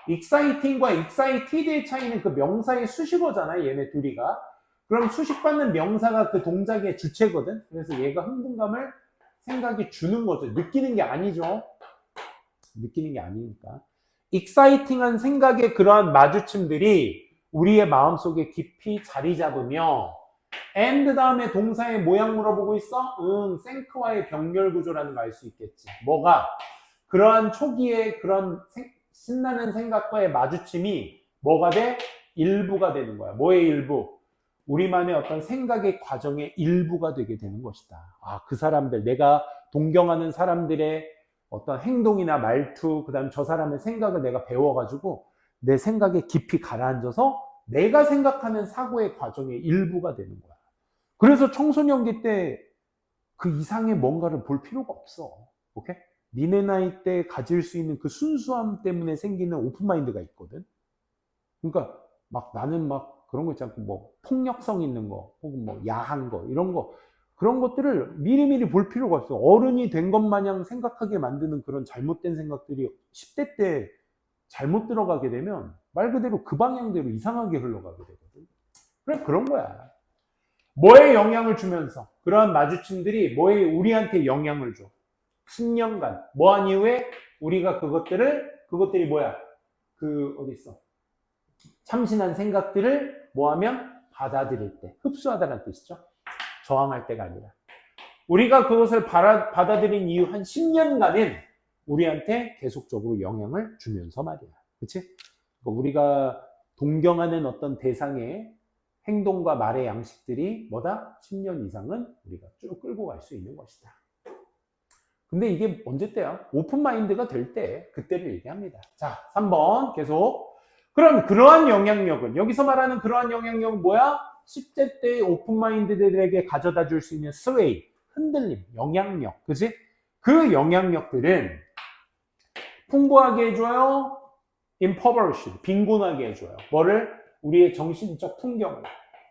[SPEAKER 1] 익사이팅과 익사이티드의 차이는 그 명사의 수식어잖아요. 얘네 둘이가. 그럼 수식받는 명사가 그 동작의 주체거든. 그래서 얘가 흥분감을 생각이 주는 거죠. 느끼는 게 아니죠. 느끼는 게 아니니까. 익사이팅한 생각의 그러한 마주침들이 우리의 마음속에 깊이 자리 잡으며 and 다음에 동사의 모양 물어보고 있어? 생크와의 병렬 구조라는 거 알 수 있겠지. 뭐가? 그러한 초기에 그런 신나는 생각과의 마주침이 뭐가 돼? 일부가 되는 거야. 뭐의 일부? 우리만의 어떤 생각의 과정의 일부가 되게 되는 것이다. 그 사람들, 내가 동경하는 사람들의 어떤 행동이나 말투, 그 다음 저 사람의 생각을 내가 배워가지고 내 생각에 깊이 가라앉아서 내가 생각하는 사고의 과정의 일부가 되는 거야. 그래서 청소년기 때 그 이상의 뭔가를 볼 필요가 없어. 오케이? 니네 나이 때 가질 수 있는 그 순수함 때문에 생기는 오픈마인드가 있거든. 그러니까 막 나는 막 그런 거 있지 않고 뭐 폭력성 있는 거 혹은 뭐 야한 거 이런 거 그런 것들을 미리미리 볼 필요가 없어. 어른이 된 것 마냥 생각하게 만드는 그런 잘못된 생각들이 10대 때 잘못 들어가게 되면 말 그대로 그 방향대로 이상하게 흘러가게 되거든. 그래, 그런 거야. 뭐에 영향을 주면서 그러한 마주침들이 뭐에 우리한테 영향을 줘. 10년간 뭐한 이후에 우리가 그것들이 뭐야? 어디 있어? 참신한 생각들을 뭐하면 받아들일 때, 흡수하다는 뜻이죠. 저항할 때가 아니라. 우리가 그것을 받아들인 이후 한 10년간은 우리한테 계속적으로 영향을 주면서 말이야. 그치? 그러니까 우리가 동경하는 어떤 대상의 행동과 말의 양식들이 뭐다? 10년 이상은 우리가 쭉 끌고 갈 수 있는 것이다. 근데 이게 언제 때야? 오픈마인드가 될 때, 그때를 얘기합니다. 자, 3번 계속. 그럼 그러한 영향력은, 여기서 말하는 그러한 영향력은 뭐야? 10대 때의 오픈마인드들에게 가져다 줄 수 있는 스웨이, 흔들림, 영향력, 그지? 그 영향력들은 풍부하게 해줘요? impoverish, 빈곤하게 해줘요. 뭐를? 우리의 정신적 풍경을.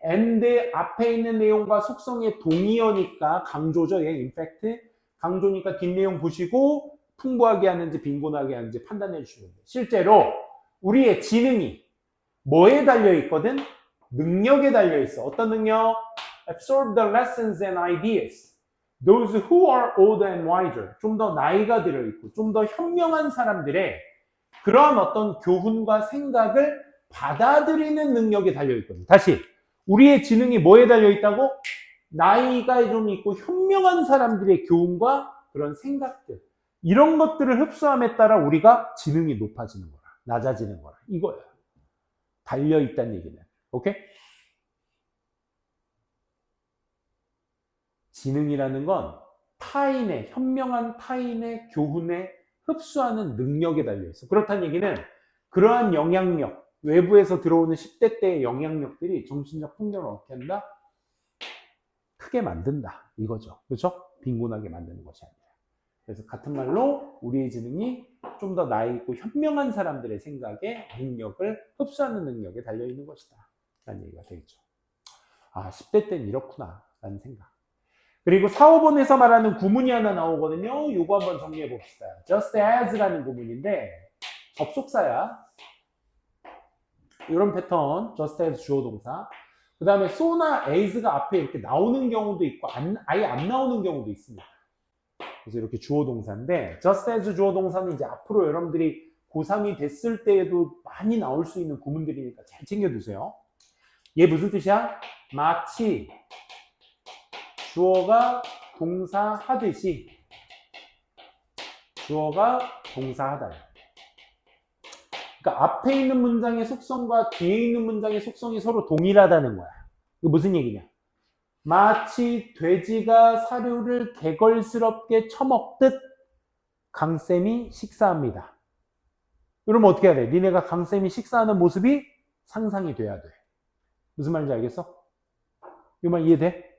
[SPEAKER 1] and 앞에 있는 내용과 속성의 동의어니까 강조죠. 얘 인팩트. 강조니까 뒷내용 보시고 풍부하게 하는지 빈곤하게 하는지 판단해 주시면 돼요. 실제로 우리의 지능이 뭐에 달려있거든? 능력에 달려있어. 어떤 능력? Absorb the lessons and ideas. Those who are older and wiser. 좀 더 나이가 들어있고 좀 더 현명한 사람들의 그러한 어떤 교훈과 생각을 받아들이는 능력에 달려있거든. 다시 우리의 지능이 뭐에 달려있다고? 나이가 좀 있고 현명한 사람들의 교훈과 그런 생각들, 이런 것들을 흡수함에 따라 우리가 지능이 높아지는 거라, 낮아지는 거라, 이거야. 달려있다는 얘기는. 오케이? 지능이라는 건 타인의, 현명한 타인의 교훈에 흡수하는 능력에 달려있어. 그렇다는 얘기는 그러한 영향력, 외부에서 들어오는 10대 때의 영향력들이 정신적 풍경을 어떻게 한다? 크게 만든다. 이거죠. 그렇죠? 빈곤하게 만드는 것이 아니라. 그래서 같은 말로 우리의 지능이 좀 더 나이 있고 현명한 사람들의 생각에 능력을 흡수하는 능력에 달려있는 것이다. 라는 얘기가 되겠죠. 아, 10대 때는 이렇구나. 라는 생각. 그리고 4, 5번에서 말하는 구문이 하나 나오거든요. 이거 한번 정리해 봅시다. just as라는 구문인데 접속사야. 이런 패턴, just as 주어 동사. 그 다음에 so나 as가 앞에 이렇게 나오는 경우도 있고 아예 안 나오는 경우도 있습니다. 그래서 이렇게 주어 동사인데 just as 주어 동사는 이제 앞으로 여러분들이 고3이 됐을 때에도 많이 나올 수 있는 구문들이니까 잘 챙겨두세요. 얘 무슨 뜻이야? 마치 주어가 동사하듯이 주어가 동사하다. 그러니까 앞에 있는 문장의 속성과 뒤에 있는 문장의 속성이 서로 동일하다는 거야. 이거 무슨 얘기냐? 마치 돼지가 사료를 개걸스럽게 처먹듯 강쌤이 식사합니다. 그러면 어떻게 해야 돼? 니네가 강쌤이 식사하는 모습이 상상이 돼야 돼. 무슨 말인지 알겠어? 이 말 이해돼?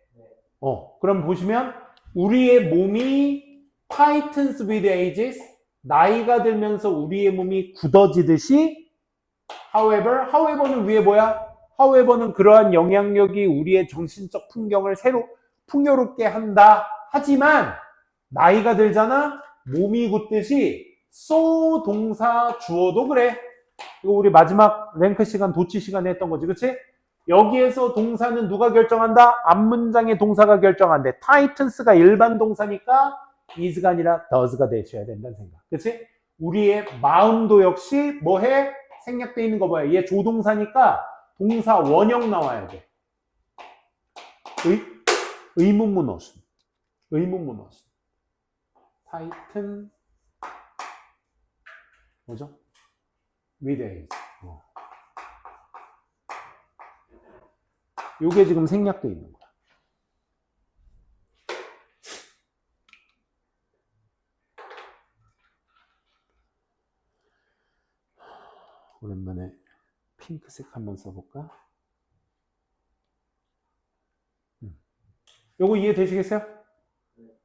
[SPEAKER 1] 그럼 보시면 우리의 몸이 tightens with ages, 나이가 들면서 우리의 몸이 굳어지듯이 however는 위에 뭐야? however는 그러한 영향력이 우리의 정신적 풍경을 풍요롭게 한다. 하지만 나이가 들잖아? 몸이 굳듯이 so 동사 주어도 그래. 이거 우리 마지막 랭크 시간 도치 시간에 했던 거지, 그치? 여기에서 동사는 누가 결정한다? 앞문장의 동사가 결정한대. tightens가 일반 동사니까 is가 아니라 does가 되셔야 된다는 생각. 그치? 우리의 마음도 역시 뭐해? 생략되어 있는 거 뭐야? 얘 조동사니까 동사 원형 나와야 돼. 의문문 어순. 의문문 어순. tighten 뭐죠? with age. 요게 지금 생략되어 있는 거야. 오랜만에 핑크색 한번 써볼까? 요거 이해되시겠어요?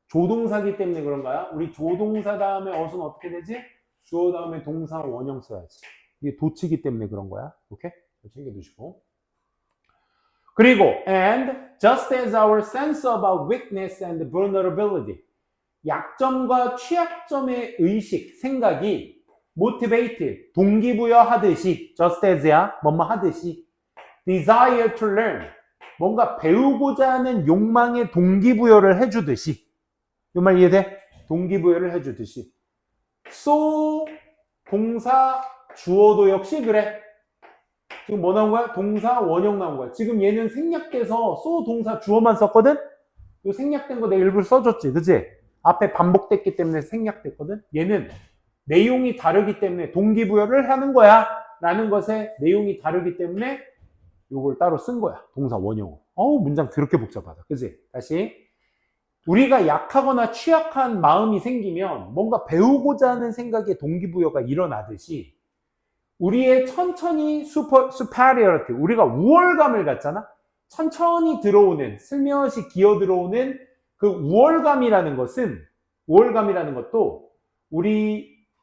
[SPEAKER 1] 조동사기 때문에 그런가요? 우리 조동사 다음에 어순 어떻게 되지? 주어 다음에 동사 원형 써야지. 이게 도치기 때문에 그런 거야. 오케이? 챙겨두시고. 그리고 and just as our sense about weakness and vulnerability, 약점과 취약점의 의식, 생각이 motivated, 동기부여하듯이, just as야, 뭐뭐 하듯이, desire to learn, 뭔가 배우고자 하는 욕망의 동기부여를 해주듯이, 이 말 이해돼? 동기부여를 해주듯이, so 동사 주어도 역시 그래. 지금 뭐 나온 거야? 동사 원형 나온 거야. 지금 얘는 생략돼서 so 동사 주어만 썼거든? 이 생략된 거 내가 일부러 써줬지, 그치? 앞에 반복됐기 때문에 생략됐거든? 얘는 내용이 다르기 때문에 동기부여를 하는 거야 라는 것에 내용이 다르기 때문에 요걸 따로 쓴 거야. 동사 원형으로. 문장 그렇게 복잡하다. 그치? 다시. 우리가 약하거나 취약한 마음이 생기면 뭔가 배우고자 하는 생각에 동기부여가 일어나듯이 우리의 천천히 superiority, 우리가 우월감을 갖잖아? 천천히 들어오는, 슬며시 기어 들어오는 그 우월감이라는 것도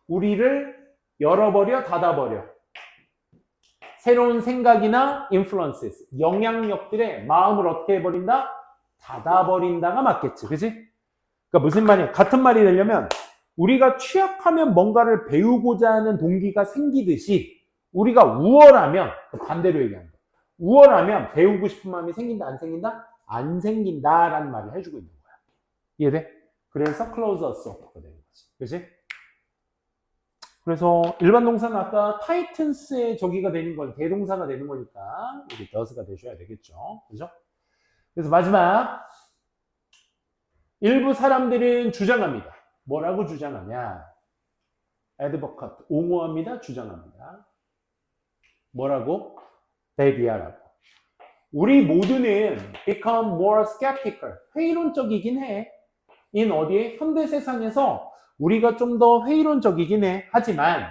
[SPEAKER 1] 우리를 열어버려, 닫아버려. 새로운 생각이나 influences, 영향력들의 마음을 어떻게 해버린다? 닫아버린다가 맞겠지. 그치? 그러니까 무슨 말이야? 같은 말이 되려면 우리가 취약하면 뭔가를 배우고자 하는 동기가 생기듯이 우리가 우월하면, 반대로 얘기하는 거야. 우월하면 배우고 싶은 마음이 생긴다, 안 생긴다? 안 생긴다라는 말을 해주고 있는 거야. 이해돼? 그래서 closer assert가 되는 거지. 그치? 그래서 일반 동사는 아까 tightens의 저기가 되는 건 대동사가 되는 거니까 여기 does가 되셔야 되겠죠. 그죠? 그래서 마지막 일부 사람들은 주장합니다. 뭐라고 주장하냐? advocate, 옹호합니다. 주장합니다. 뭐라고? 대비하라고. 우리 모두는 become more skeptical, 회의론적이긴 해. 인 어디에? 현대 세상에서 우리가 좀 더 회의론적이긴 해. 하지만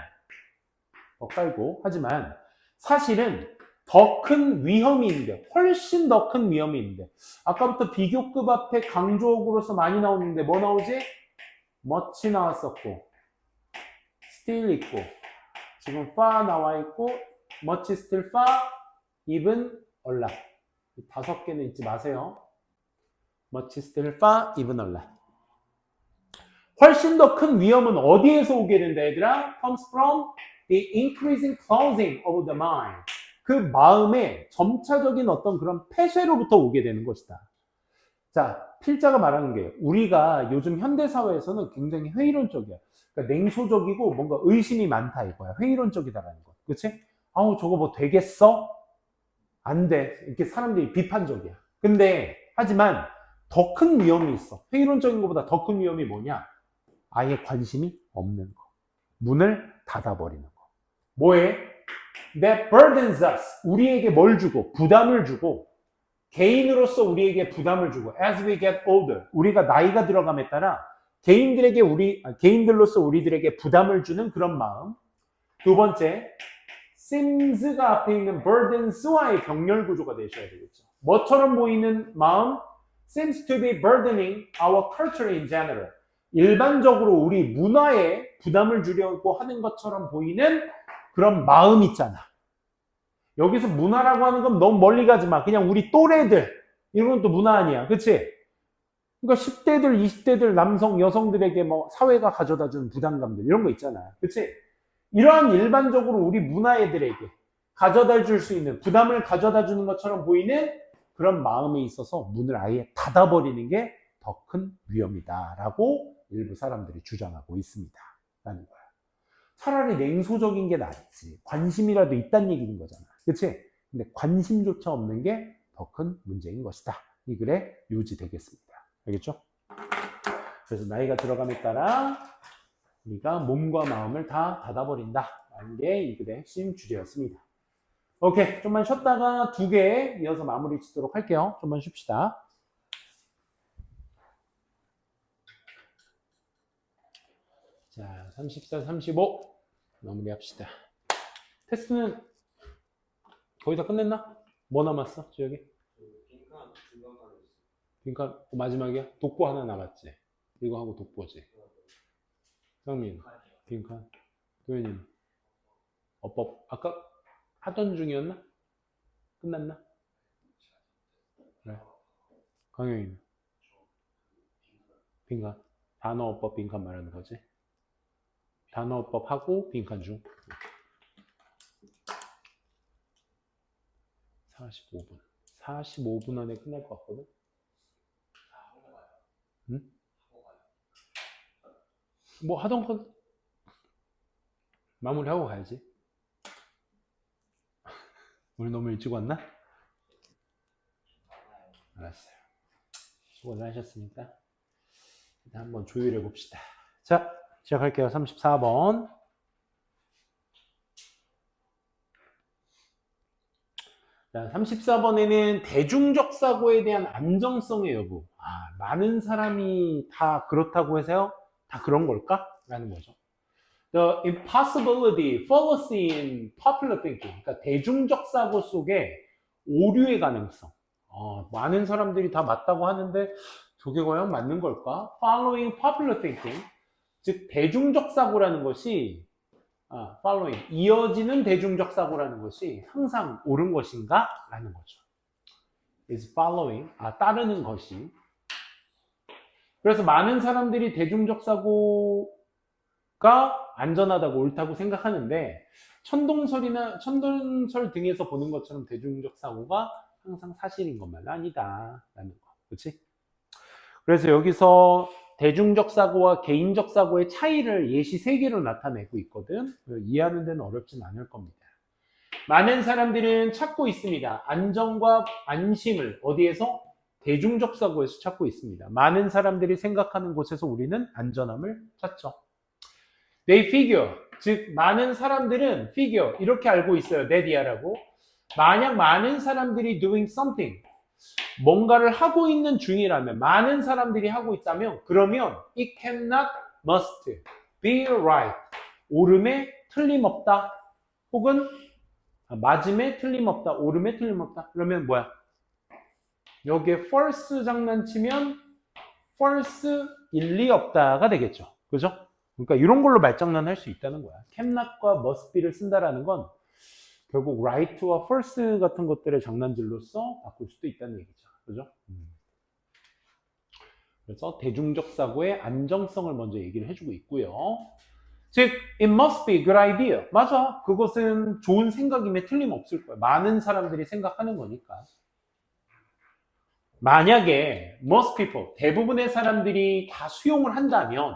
[SPEAKER 1] 깔고. 하지만 사실은 더 큰 위험이 있는데, 훨씬 더 큰 위험이 있는데, 아까부터 비교급 앞에 강조어구로서 많이 나오는데 뭐 나오지? much 나왔었고, still 있고, 지금 far 나와 있고, much, still, far, even, a lot. 이 5개는 잊지 마세요. much, still, far, even, a lot. 훨씬 더 큰 위험은 어디에서 오게 된다, 얘들아? comes from the increasing closing of the mind. 그 마음의 점차적인 어떤 그런 폐쇄로부터 오게 되는 것이다. 자, 필자가 말하는 게 우리가 요즘 현대사회에서는 굉장히 회의론적이야. 그러니까 냉소적이고 뭔가 의심이 많다 이거야. 회의론적이다라는 거. 그치? 아우, 저거 뭐 되겠어? 안 돼. 이렇게 사람들이 비판적이야. 근데, 하지만 더 큰 위험이 있어. 회의론적인 것보다 더 큰 위험이 뭐냐? 아예 관심이 없는 거. 문을 닫아버리는 거. 뭐에? That burdens us. 우리에게 뭘 주고? 부담을 주고, 개인으로서 우리에게 부담을 주고, as we get older. 우리가 나이가 들어감에 따라 개인들로서 우리들에게 부담을 주는 그런 마음. 두 번째, seems가 앞에 있는 burdens와의 병렬 구조가 되셔야 되겠죠. 뭐처럼 보이는 마음? seems to be burdening our culture in general. 일반적으로 우리 문화에 부담을 주려고 하는 것처럼 보이는 그런 마음 있잖아. 여기서 문화라고 하는 건 너무 멀리 가지 마. 그냥 우리 또래들. 이런 건 또 문화 아니야. 그치? 그러니까 10대들, 20대들 남성, 여성들에게 뭐 사회가 가져다 주는 부담감들. 이런 거 있잖아. 그치? 이러한 일반적으로 우리 문화애들에게 가져다 줄 수 있는, 부담을 가져다 주는 것처럼 보이는 그런 마음에 있어서 문을 아예 닫아버리는 게 더 큰 위험이다라고 일부 사람들이 주장하고 있습니다. 라는 거야. 차라리 냉소적인 게 낫지. 관심이라도 있다는 얘기인 거잖아. 그치? 근데 관심조차 없는 게 더 큰 문제인 것이다. 이 글에 유지되겠습니다. 알겠죠? 그래서 나이가 들어감에 따라 우리가 몸과 마음을 다 닫아버린다. 라는 게 이 글의 핵심 주제였습니다. 오케이. 좀만 쉬었다가 2개 이어서 마무리 짓도록 할게요. 좀만 쉽시다. 자, 34, 35 마무리 합시다. 테스트는 거의 다 끝냈나? 뭐 남았어? 지역이?
[SPEAKER 2] 빈칸 중간칸에 있어.
[SPEAKER 1] 빈칸 마지막이야? 독보 하나 남았지? 이거 하고 독보지. 성민, 빈칸. 도현이, 어법 아까 하던 중이었나? 끝났나? 그래. 강영이는? 빈칸. 단어어법 빈칸 말하는 거지? 단어법 하고 빈칸 중 45분 45분 안에 끝날 것 같거든? 응? 뭐 하던 건 마무리하고 가야지. 오늘 너무 일찍 왔나? 알았어요. 수고를 하셨으니까 일단 한번 조율해 봅시다. 자, 시작할게요. 34번. 자, 34번에는 대중적 사고에 대한 안정성의 여부. 많은 사람이 다 그렇다고 해서요? 다 그런 걸까? 라는 거죠. The impossibility, fallacy in popular thinking. 그러니까 대중적 사고 속에 오류의 가능성. 많은 사람들이 다 맞다고 하는데 저게 과연 맞는 걸까? Following popular thinking. 즉 대중적 사고라는 것이 following, 이어지는 대중적 사고라는 것이 항상 옳은 것인가? 라는 거죠. is following, 따르는 것이. 그래서 많은 사람들이 대중적 사고가 안전하다고 옳다고 생각하는데 천동설 등에서 보는 것처럼 대중적 사고가 항상 사실인 것만 아니다 라는 거. 그렇지? 그래서 여기서 대중적 사고와 개인적 사고의 차이를 예시 3개로 나타내고 있거든. 이해하는 데는 어렵진 않을 겁니다. 많은 사람들은 찾고 있습니다. 안정과 안심을 어디에서? 대중적 사고에서 찾고 있습니다. 많은 사람들이 생각하는 곳에서 우리는 안전함을 찾죠. They figure, 즉 많은 사람들은 figure, 이렇게 알고 있어요. that이라고. 만약 많은 사람들이 doing something, 뭔가를 하고 있는 중이라면, 많은 사람들이 하고 있다면, 그러면 it cannot, must be right. 옳음에 틀림없다. 혹은 맞음에 틀림없다, 옳음에 틀림없다. 그러면 뭐야? 여기에 false 장난치면 false 일리 없다가 되겠죠. 그죠? 그러니까 이런 걸로 말장난할 수 있다는 거야. cannot과 must be를 쓴다라는 건 결국 right와 false 같은 것들의 장난질로서 바꿀 수도 있다는 얘기죠. 그죠? 그래서 대중적 사고의 안정성을 먼저 얘기를 해주고 있고요. 즉, it must be a good idea. 맞아. 그것은 좋은 생각임에 틀림없을 거야. 많은 사람들이 생각하는 거니까. 만약에 most people, 대부분의 사람들이 다 수용을 한다면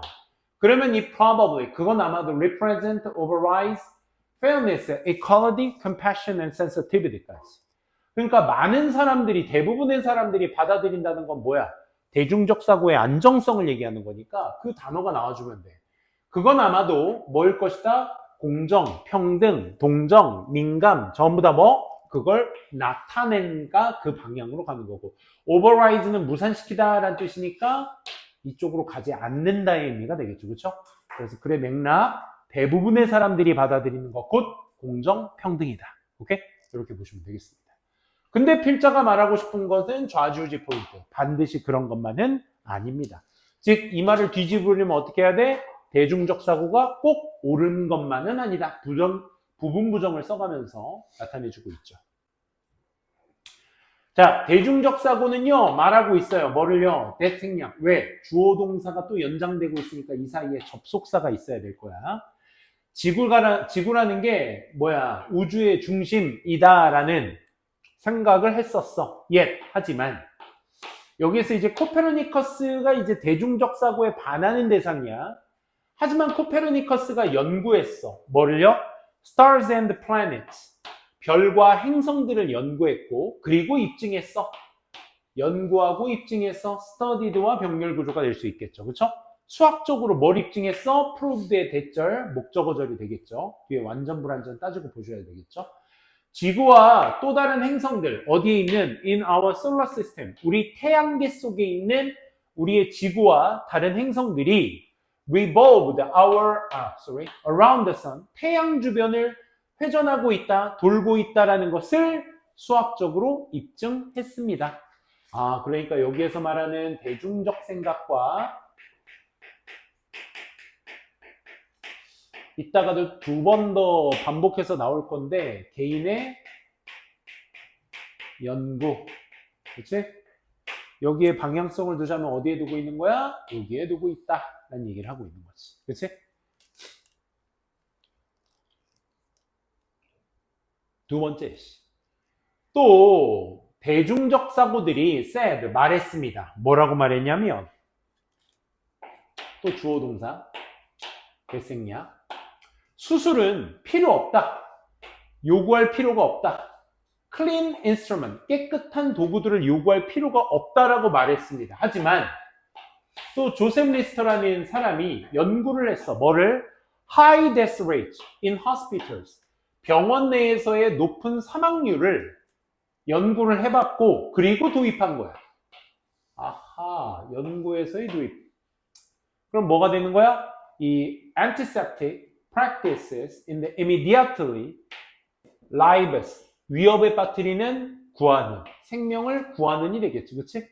[SPEAKER 1] 그러면 이 probably, 그건 아마도 represent, overrides, fairness, equality, compassion, and sensitivity까지. 그러니까 많은 사람들이, 대부분의 사람들이 받아들인다는 건 뭐야? 대중적 사고의 안정성을 얘기하는 거니까 그 단어가 나와주면 돼. 그건 아마도 뭐일 것이다? 공정, 평등, 동정, 민감, 전부 다 뭐? 그걸 나타낸가 그 방향으로 가는 거고. override는 무산시키다라는 뜻이니까 이쪽으로 가지 않는다의 의미가 되겠죠. 그렇죠? 그래서 글의 맥락, 대부분의 사람들이 받아들이는 것, 곧 공정, 평등이다. 오케이? 이렇게 보시면 되겠습니다. 근데 필자가 말하고 싶은 것은 좌지우지 포인트. 반드시 그런 것만은 아닙니다. 즉, 이 말을 뒤집으려면 어떻게 해야 돼? 대중적 사고가 꼭 옳은 것만은 아니다. 부분 부정을 써가면서 나타내주고 있죠. 자, 대중적 사고는요, 말하고 있어요. 뭐를요? 대생략. 왜? 주어 동사가 또 연장되고 있으니까 이 사이에 접속사가 있어야 될 거야. 지구라는 게 뭐야? 우주의 중심이다라는 생각을 했었어. 하지만 여기서 이제 코페르니커스가 이제 대중적 사고에 반하는 대상이야. 하지만 코페르니커스가 연구했어. 뭐를요? Stars and Planets. 별과 행성들을 연구했고, 그리고 입증했어. 연구하고 입증해서 studied와 병렬 구조가 될 수 있겠죠. 그렇죠? 수학적으로 뭘 입증했어? proved의 대절, 목적어절이 되겠죠. 뒤에 완전 불완전 따지고 보셔야 되겠죠. 지구와 또 다른 행성들, 어디에 있는 in our solar system, 우리 태양계 속에 있는 우리의 지구와 다른 행성들이 revolved around the sun, 태양 주변을 회전하고 있다, 돌고 있다라는 것을 수학적으로 입증했습니다. 그러니까 여기에서 말하는 대중적 생각과 이따가도 2번 더 반복해서 나올 건데 개인의 연구, 그치? 여기에 방향성을 두자면 어디에 두고 있는 거야? 여기에 두고 있다 라는 얘기를 하고 있는 거지, 그치? 두 번째, 또 대중적 사고들이 said, 말했습니다. 뭐라고 말했냐면 또 주어 동사 대생략, 수술은 필요 없다, 요구할 필요가 없다, clean instrument, 깨끗한 도구들을 요구할 필요가 없다라고 말했습니다. 하지만 또 조셉 리스터라는 사람이 연구를 했어. 뭐를? high death rate in hospitals, 병원 내에서의 높은 사망률을 연구를 해봤고 그리고 도입한 거야. 연구에서의 도입. 그럼 뭐가 되는 거야? 이 antiseptic practices in the immediately lives, 위협에 빠뜨리는 구하는, 생명을 구하는이 되겠지, 그치?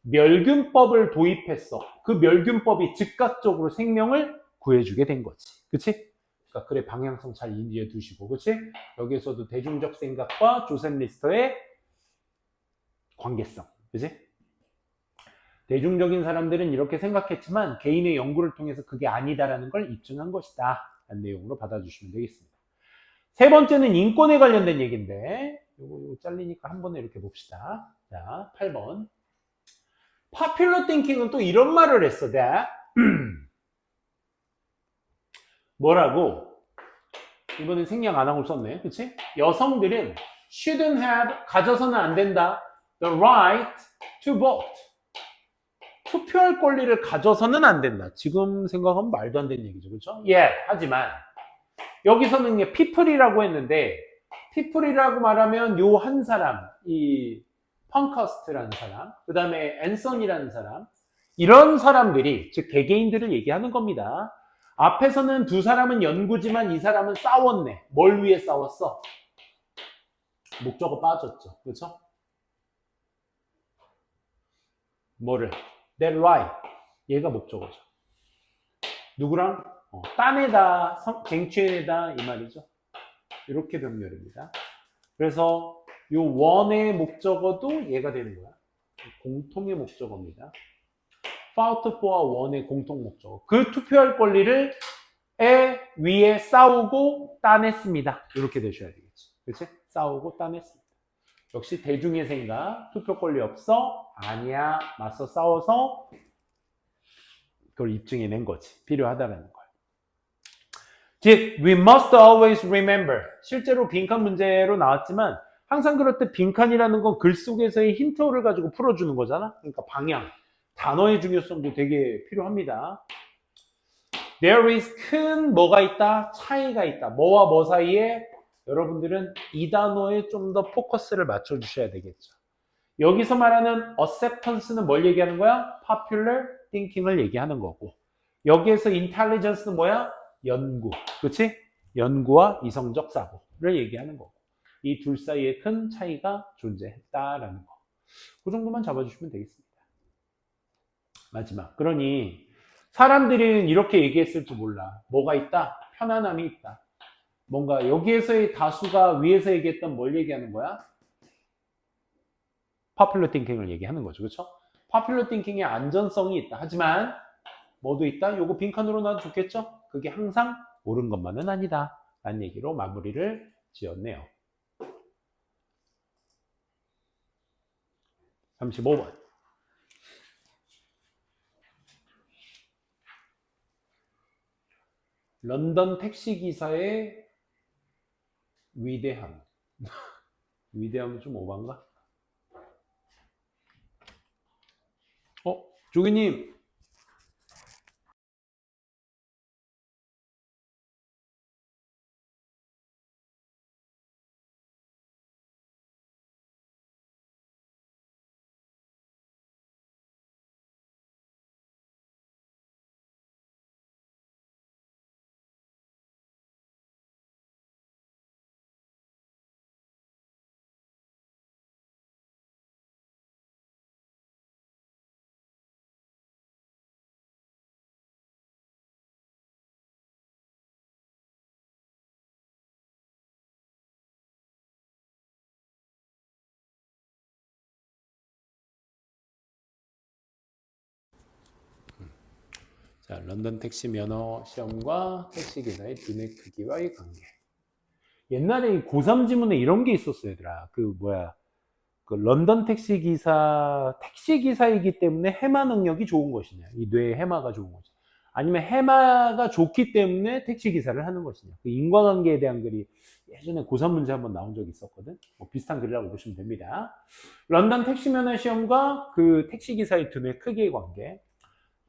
[SPEAKER 1] 멸균법을 도입했어. 그 멸균법이 즉각적으로 생명을 구해주게 된 거지, 그치? 그러니까 글의 방향성 잘 이해해 두시고, 그치? 여기에서도 대중적 생각과 조셉 리스터의 관계성, 그치? 대중적인 사람들은 이렇게 생각했지만 개인의 연구를 통해서 그게 아니다라는 걸 입증한 것이다 라는 내용으로 받아주시면 되겠습니다. 세 번째는 인권에 관련된 얘기인데 요거 잘리니까 한 번에 이렇게 봅시다. 자, 8번. Popular thinking은 또 이런 말을 했어. 뭐라고? 이번엔 생략 안 하고 썼네. 그치? 여성들은 shouldn't have, 가져서는 안 된다, the right to vote, 투표할 권리를 가져서는 안 된다. 지금 생각하면 말도 안 되는 얘기죠. 그렇죠? 하지만 여기서는 people이라고 했는데 people이라고 말하면 요 한 사람, 이 펑커스트라는 사람, 그 다음에 앤선이라는 사람, 이런 사람들이, 즉 개개인들을 얘기하는 겁니다. 앞에서는 두 사람은 연구지만 이 사람은 싸웠네. 뭘 위해 싸웠어? 목적어 빠졌죠. 그렇죠? 뭐를? That right. 얘가 목적어죠. 누구랑? 딴에다, 쟁취에다 이 말이죠. 이렇게 병렬입니다. 그래서 이 원의 목적어도 얘가 되는 거야. 공통의 목적어입니다. fought for 원의 공통 목적어. 그 투표할 권리를 위에 싸우고 따냈습니다. 이렇게 되셔야 되겠지. 그렇지? 싸우고 따냈습니다. 역시 대중의 생각. 투표 권리 없어? 아니야. 맞서 싸워서 그걸 입증해낸 거지. 필요하다라는 걸. 즉, we must always remember. 실제로 빈칸 문제로 나왔지만 항상 그럴 때 빈칸이라는 건 글 속에서의 힌트를 가지고 풀어주는 거잖아. 그러니까 방향, 단어의 중요성도 되게 필요합니다. There is 큰 뭐가 있다? 차이가 있다. 뭐와 뭐 사이에? 여러분들은 이 단어에 좀 더 포커스를 맞춰주셔야 되겠죠. 여기서 말하는 acceptance는 뭘 얘기하는 거야? popular thinking을 얘기하는 거고, 여기에서 intelligence는 뭐야? 연구. 그렇지? 연구와 이성적 사고를 얘기하는 거고, 이 둘 사이에 큰 차이가 존재했다라는 거. 그 정도만 잡아주시면 되겠습니다. 마지막. 그러니 사람들은 이렇게 얘기했을지 몰라. 뭐가 있다? 편안함이 있다. 뭔가 여기에서의 다수가 위에서 얘기했던 뭘 얘기하는 거야? popular thinking을 얘기하는 거죠. 그렇죠? popular thinking의 안전성이 있다. 하지만 뭐도 있다? 요거 빈칸으로 놔도 좋겠죠? 그게 항상 옳은 것만은 아니다. 라는 얘기로 마무리를 지었네요. 35번. 런던 택시기사의 위대함. 위대함은 좀 오반가? 조기님. 자, 런던 택시 면허 시험과 택시기사의 두뇌 크기와의 관계. 옛날에 고3 지문에 이런 게 있었어요, 얘들아. 그 런던 택시기사이기 때문에 해마 능력이 좋은 것이냐. 이 뇌의 해마가 좋은 것이냐. 아니면 해마가 좋기 때문에 택시기사를 하는 것이냐. 그 인과관계에 대한 글이 예전에 고3 문제 한번 나온 적이 있었거든. 뭐 비슷한 글이라고 보시면 됩니다. 런던 택시 면허 시험과 그 택시기사의 두뇌 크기의 관계.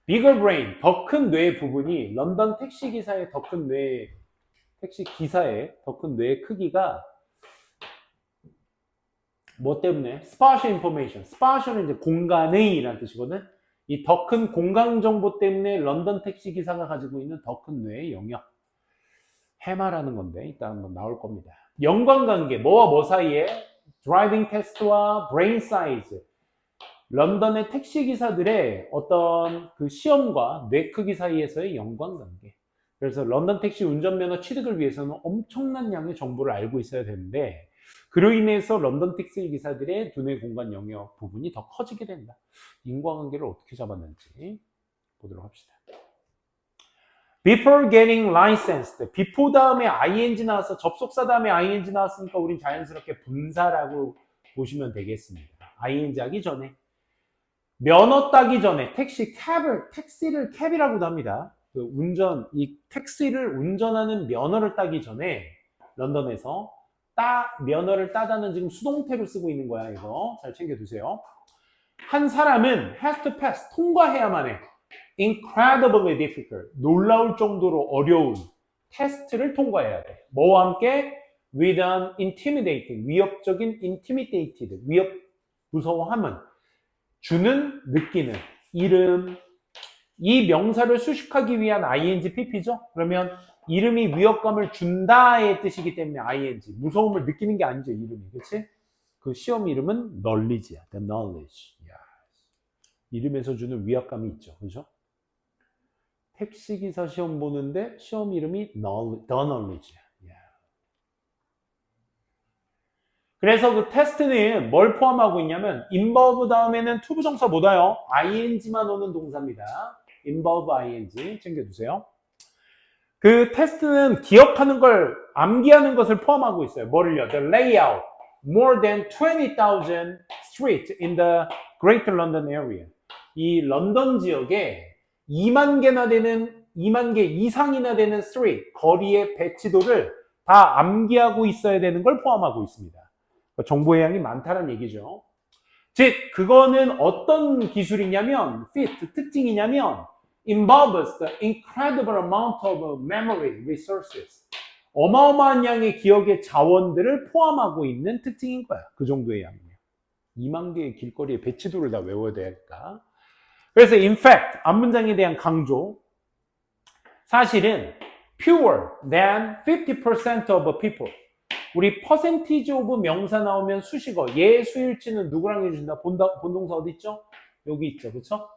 [SPEAKER 1] bigger brain, 더 큰 뇌 부분이 런던 택시기사의 더 큰 뇌, 택시기사의 더 큰 뇌의 크기가 뭐 때문에? spatial information. spatial은 이제 공간의 라는 뜻이거든. 이 더 큰 공간 정보 때문에 런던 택시기사가 가지고 있는 더 큰 뇌의 영역. 해마라는 건데 이따 한번 나올 겁니다. 연관관계, 뭐와 뭐 사이에? driving test와 brain size. 런던의 택시기사들의 어떤 그 시험과 뇌 크기 사이에서의 연관관계. 그래서 런던 택시 운전면허 취득을 위해서는 엄청난 양의 정보를 알고 있어야 되는데, 그로 인해서 런던 택시 기사들의 두뇌 공간 영역 부분이 더 커지게 된다. 인과관계를 어떻게 잡았는지 보도록 합시다. Before getting licensed. before 다음에 ing 나와서 접속사 다음에 ing 나왔으니까 우린 자연스럽게 분사라고 보시면 되겠습니다. ing 하기 전에. 면허 따기 전에 택시를 캡이라고도 합니다. 그 이 택시를 운전하는 면허를 따기 전에 런던에서 면허를 따다는 지금 수동태를 쓰고 있는 거야. 이거 잘 챙겨두세요. 한 사람은 has to pass, 통과해야만 해. incredibly difficult, 놀라울 정도로 어려운 테스트를 통과해야 돼. 뭐와 함께? with an intimidating, 위협적인 intimidated, 무서워함은 주는, 느끼는 이름, 이 명사를 수식하기 위한 ing pp죠. 그러면 이름이 위협감을 준다의 뜻이기 때문에 ing. 무서움을 느끼는 게 아니죠, 이름이. 그렇지? 그 시험 이름은 knowledge야. The knowledge. 야. 이름에서 주는 위압감이 있죠. 그죠? 택시기사 시험 보는데 시험 이름이 the knowledge야. 야. 그래서 그 테스트는 뭘 포함하고 있냐면 involve 다음에는 to 부정사 못 와요. ing만 오는 동사입니다. involve ing 챙겨두세요. 그 테스트는 기억하는 걸 암기하는 것을 포함하고 있어요. 뭐를요? The layout more than 20,000 streets in the Greater London area. 이 런던 지역에 2만 개 이상이나 되는 street, 거리의 배치도를 다 암기하고 있어야 되는 걸 포함하고 있습니다. 정보의 양이 많다는 얘기죠. 즉, 그거는 어떤 기술이냐면, fit, 특징이냐면, involves the incredible amount of memory resources. 어마어마한 양의 기억의 자원들을 포함하고 있는 특징인 거야. 그 정도의 양이에요. 2만 개의 길거리의 배치도를 다 외워야 되니까. 그래서 in fact, 앞문장에 대한 강조. 사실은 fewer than 50% of people. 우리 percentage of 명사 나오면 수식어, 얘 수일치는 누구랑 해주신다? 본동사 어디 있죠? 여기 있죠. 그쵸?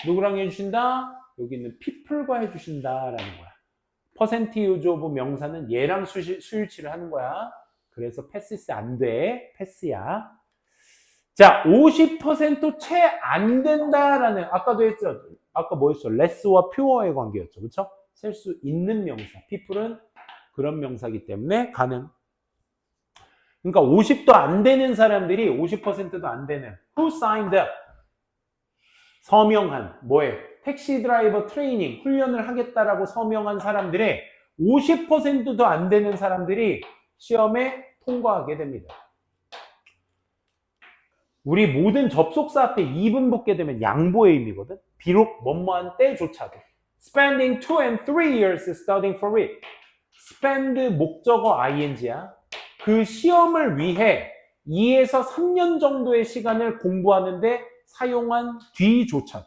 [SPEAKER 1] 누구랑 해주신다? 여기 있는 people과 해주신다라는 거야. percentage of 명사는 얘랑 수일치를 하는 거야. 그래서 패스스 안 돼. 패스야. 자, 50%채 안 된다라는, 아까도 했죠. 아까 뭐였어? less와 pure의 관계였죠. 그쵸? 셀 수 있는 명사. people은 그런 명사이기 때문에 가능. 그러니까 50도 안 되는 사람들이 50%도 안 되는 who signed up 서명한 뭐에 택시 드라이버 트레이닝 훈련을 하겠다라고 서명한 사람들의 50%도 안 되는 사람들이 시험에 통과하게 됩니다. 우리 모든 접속사 앞에 2분 붙게 되면 양보의 의미거든. 비록 뭐뭐한 때조차도 spending 2 and 3 years studying for it. spend 목적어 ing야. 그 시험을 위해 2에서 3년 정도의 시간을 공부하는데 사용한 뒤조차도.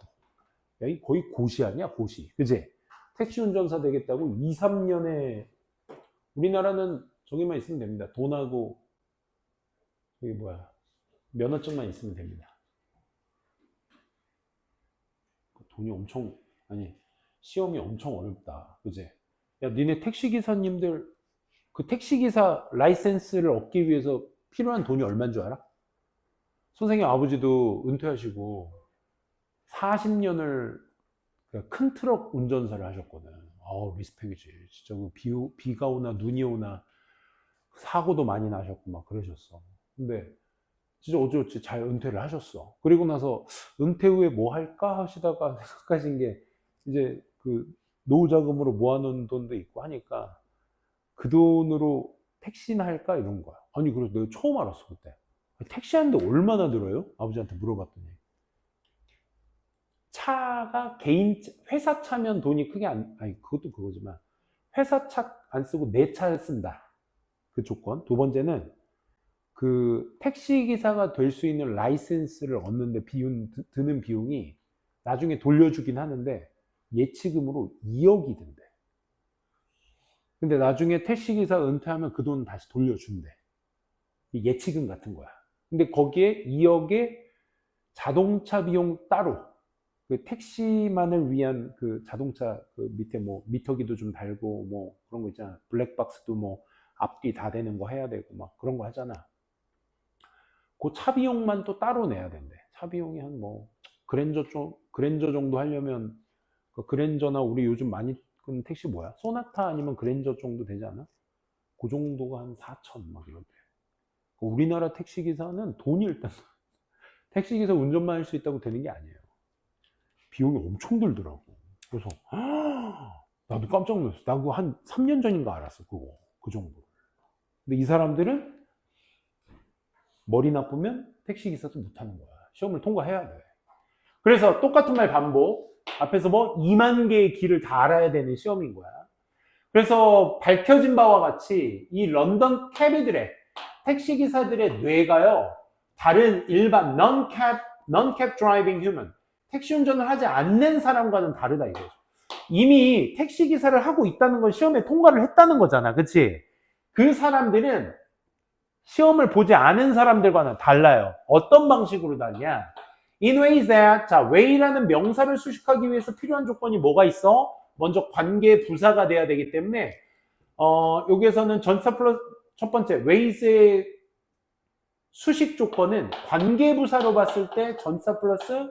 [SPEAKER 1] 여기 거의 고시 아니야, 고시. 그지? 택시 운전사 되겠다고 2, 3년에 우리나라는 저기만 있으면 됩니다. 돈하고 저기 뭐야 면허증만 있으면 됩니다. 돈이 엄청 아니 시험이 엄청 어렵다. 그지? 야, 니네 택시 기사님들 그 택시기사 라이센스를 얻기 위해서 필요한 돈이 얼마인 줄 알아? 선생님 아버지도 은퇴하시고 40년을 큰 트럭 운전사를 하셨거든. 리스펙이지. 진짜 비가 오나 눈이 오나 사고도 많이 나셨고 막 그러셨어. 근데 진짜 어찌어찌 잘 은퇴를 하셨어. 그리고 나서 은퇴 후에 뭐 할까 하시다가 생각하신 게 이제 그 노후 자금으로 모아놓은 돈도 있고 하니까 그 돈으로 택시나 할까 이런 거야. 아니 그래서 내가 처음 알았어 그때. 택시 하는데 얼마나 들어요? 아버지한테 물어봤더니 차가 회사 차면 돈이 크게 아니 그것도 그거지만 회사 차 안 쓰고 내 차 쓴다. 그 조건. 두 번째는 그 택시 기사가 될 수 있는 라이센스를 얻는데 드는 비용이 나중에 돌려주긴 하는데 예치금으로 2억이 든대. 근데 나중에 택시기사 은퇴하면 그 돈 다시 돌려준대. 예치금 같은 거야. 근데 거기에 2억의 자동차 비용 따로, 그 택시만을 위한 그 자동차 그 밑에 뭐 미터기도 좀 달고 뭐 그런 거 있잖아. 블랙박스도 뭐 앞뒤 다 되는 거 해야 되고 막 그런 거 하잖아. 그 차 비용만 또 따로 내야 된대. 차 비용이 한 뭐 그랜저 정도 하려면 그 그랜저나 우리 요즘 많이 그 택시 뭐야? 소나타 아니면 그랜저 정도 되지 않아? 그 정도가 한 4천 막 이런데. 우리나라 택시기사는 돈이 일단 택시기사 운전만 할 수 있다고 되는 게 아니에요. 비용이 엄청 들더라고. 그래서 나도 깜짝 놀랐어. 나 그거 한 3년 전인가 알았어. 그 정도. 근데 이 사람들은 머리 나쁘면 택시기사도 못하는 거야. 시험을 통과해야 돼. 그래서 똑같은 말 반복. 앞에서 뭐 2만 개의 길을 다 알아야 되는 시험인 거야. 그래서 밝혀진 바와 같이 이 런던 캐비들의 택시기사들의 뇌가요, 다른 일반 non-cab driving human, 택시 운전을 하지 않는 사람과는 다르다 이거죠. 이미 택시 기사를 하고 있다는 건 시험에 통과를 했다는 거잖아. 그치? 그 사람들은 시험을 보지 않은 사람들과는 달라요. 어떤 방식으로 다르냐? In ways that, 자, way라는 명사를 수식하기 위해서 필요한 조건이 뭐가 있어? 먼저 관계 부사가 돼야 되기 때문에 여기에서는 전사 플러스 첫 번째 ways의 수식 조건은 관계 부사로 봤을 때 전사 플러스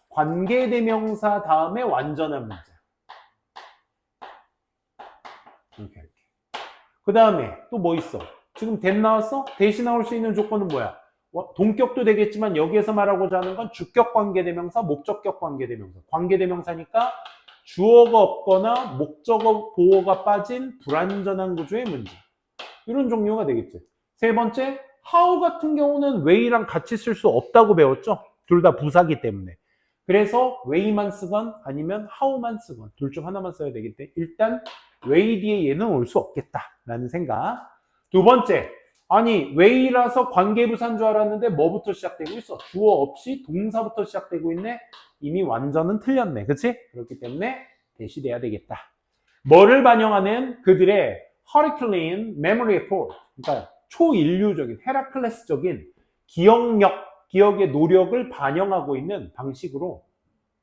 [SPEAKER 1] 관계대명사 다음에 완전한 문자. 이렇게. 그 다음에 또 뭐 있어? 지금 that 나왔어? 대신 나올 수 있는 조건은 뭐야? 동격도 되겠지만 여기에서 말하고자 하는 건 주격 관계대명사, 목적격 관계대명사. 관계대명사니까 주어가 없거나 목적어 보어가 빠진 불완전한 구조의 문제. 이런 종류가 되겠지. 세 번째, how 같은 경우는 way랑 같이 쓸 수 없다고 배웠죠? 둘 다 부사기 때문에. 그래서 way만 쓰건 아니면 how만 쓰건 둘 중 하나만 써야 되기 때문에 일단 way 뒤에 얘는 올 수 없겠다라는 생각. 두 번째, 아니 way라서 관계부사인 줄 알았는데 뭐부터 시작되고 있어? 주어 없이 동사부터 시작되고 있네. 이미 완전은 틀렸네. 그치? 그렇기 때문에 대시돼야 되겠다. 뭐를 반영하는 그들의 Herculean memory effort, 그러니까 초인류적인 헤라클레스적인 기억력, 기억의 노력을 반영하고 있는 방식으로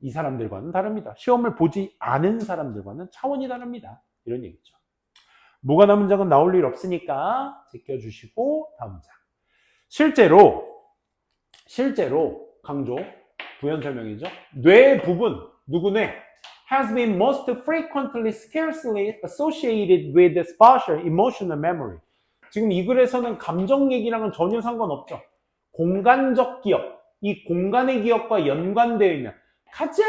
[SPEAKER 1] 이 사람들과는 다릅니다. 시험을 보지 않은 사람들과는 차원이 다릅니다. 이런 얘기죠. 무관한 문장은 나올 일 없으니까 제껴주시고 다음 장. 실제로 강조, 부연 설명이죠. 뇌 부분, 누구 뇌? has been most frequently scarcely associated with the spatial emotional memory. 지금 이 글에서는 감정 얘기랑은 전혀 상관없죠. 공간적 기억, 이 공간의 기억과 연관되어 있는 가장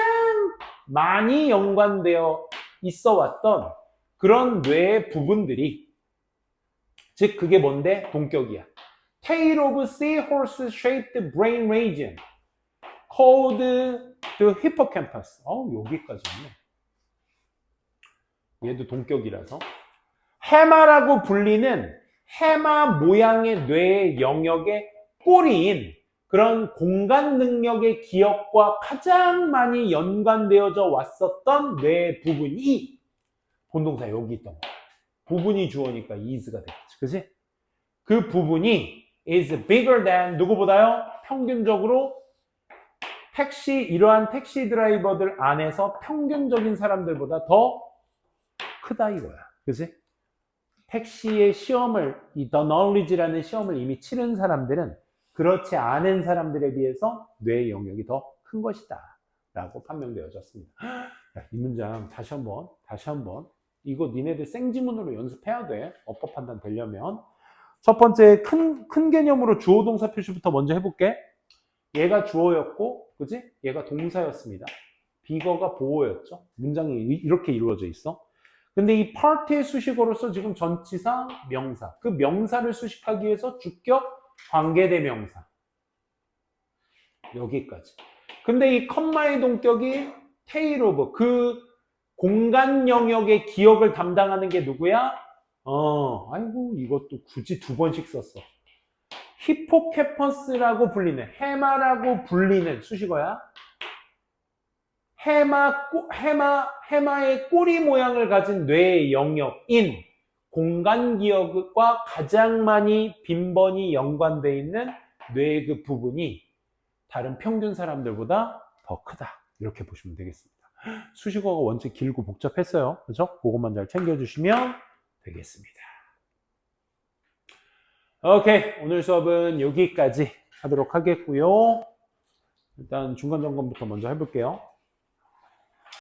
[SPEAKER 1] 많이 연관되어 있어 왔던 그런 뇌의 부분들이, 즉 그게 뭔데? 동격이야. Tail of seahorse shaped brain region called the hippocampus. 여기까지 있네. 얘도 동격이라서. 해마라고 불리는 해마 모양의 뇌의 영역의 꼬리인 그런 공간 능력의 기억과 가장 많이 연관되어져 왔었던 뇌 부분이 본동사 여기 있던 거. 부분이 주어니까 is가 되겠지. 그치? 그 부분이 is bigger than 누구보다요? 평균적으로 이러한 택시 드라이버들 안에서 평균적인 사람들보다 더 크다 이거야. 그치? 택시의 시험을, 이 The Knowledge라는 시험을 이미 치른 사람들은 그렇지 않은 사람들에 비해서 뇌의 영역이 더 큰 것이다 라고 판명되어졌습니다. 이 문장 다시 한번 이거 니네들 생지문으로 연습해야 돼. 어법 판단 되려면. 첫 번째 큰 개념으로 주어 동사 표시부터 먼저 해볼게. 얘가 주어였고, 그지? 얘가 동사였습니다. 비거가 보어였죠. 문장이 이렇게 이루어져 있어. 근데 이 파트의 수식어로서 지금 전치사, 명사. 그 명사를 수식하기 위해서 주격, 관계대명사. 여기까지. 근데 이 컴마의 동격이 테일 오브, 그 공간 영역의 기억을 담당하는 게 누구야? 아이고, 이것도 굳이 두 번씩 썼어. 히포캐퍼스라고 불리는, 해마라고 불리는 수식어야. 해마의 꼬리 모양을 가진 뇌의 영역인 공간 기억과 가장 많이 빈번히 연관되어 있는 뇌의 그 부분이 다른 평균 사람들보다 더 크다. 이렇게 보시면 되겠습니다. 수식어가 원체 길고 복잡했어요. 그죠? 그것만 잘 챙겨주시면 되겠습니다. 오케이. 오늘 수업은 여기까지 하도록 하겠고요. 일단 중간 점검부터 먼저 해볼게요.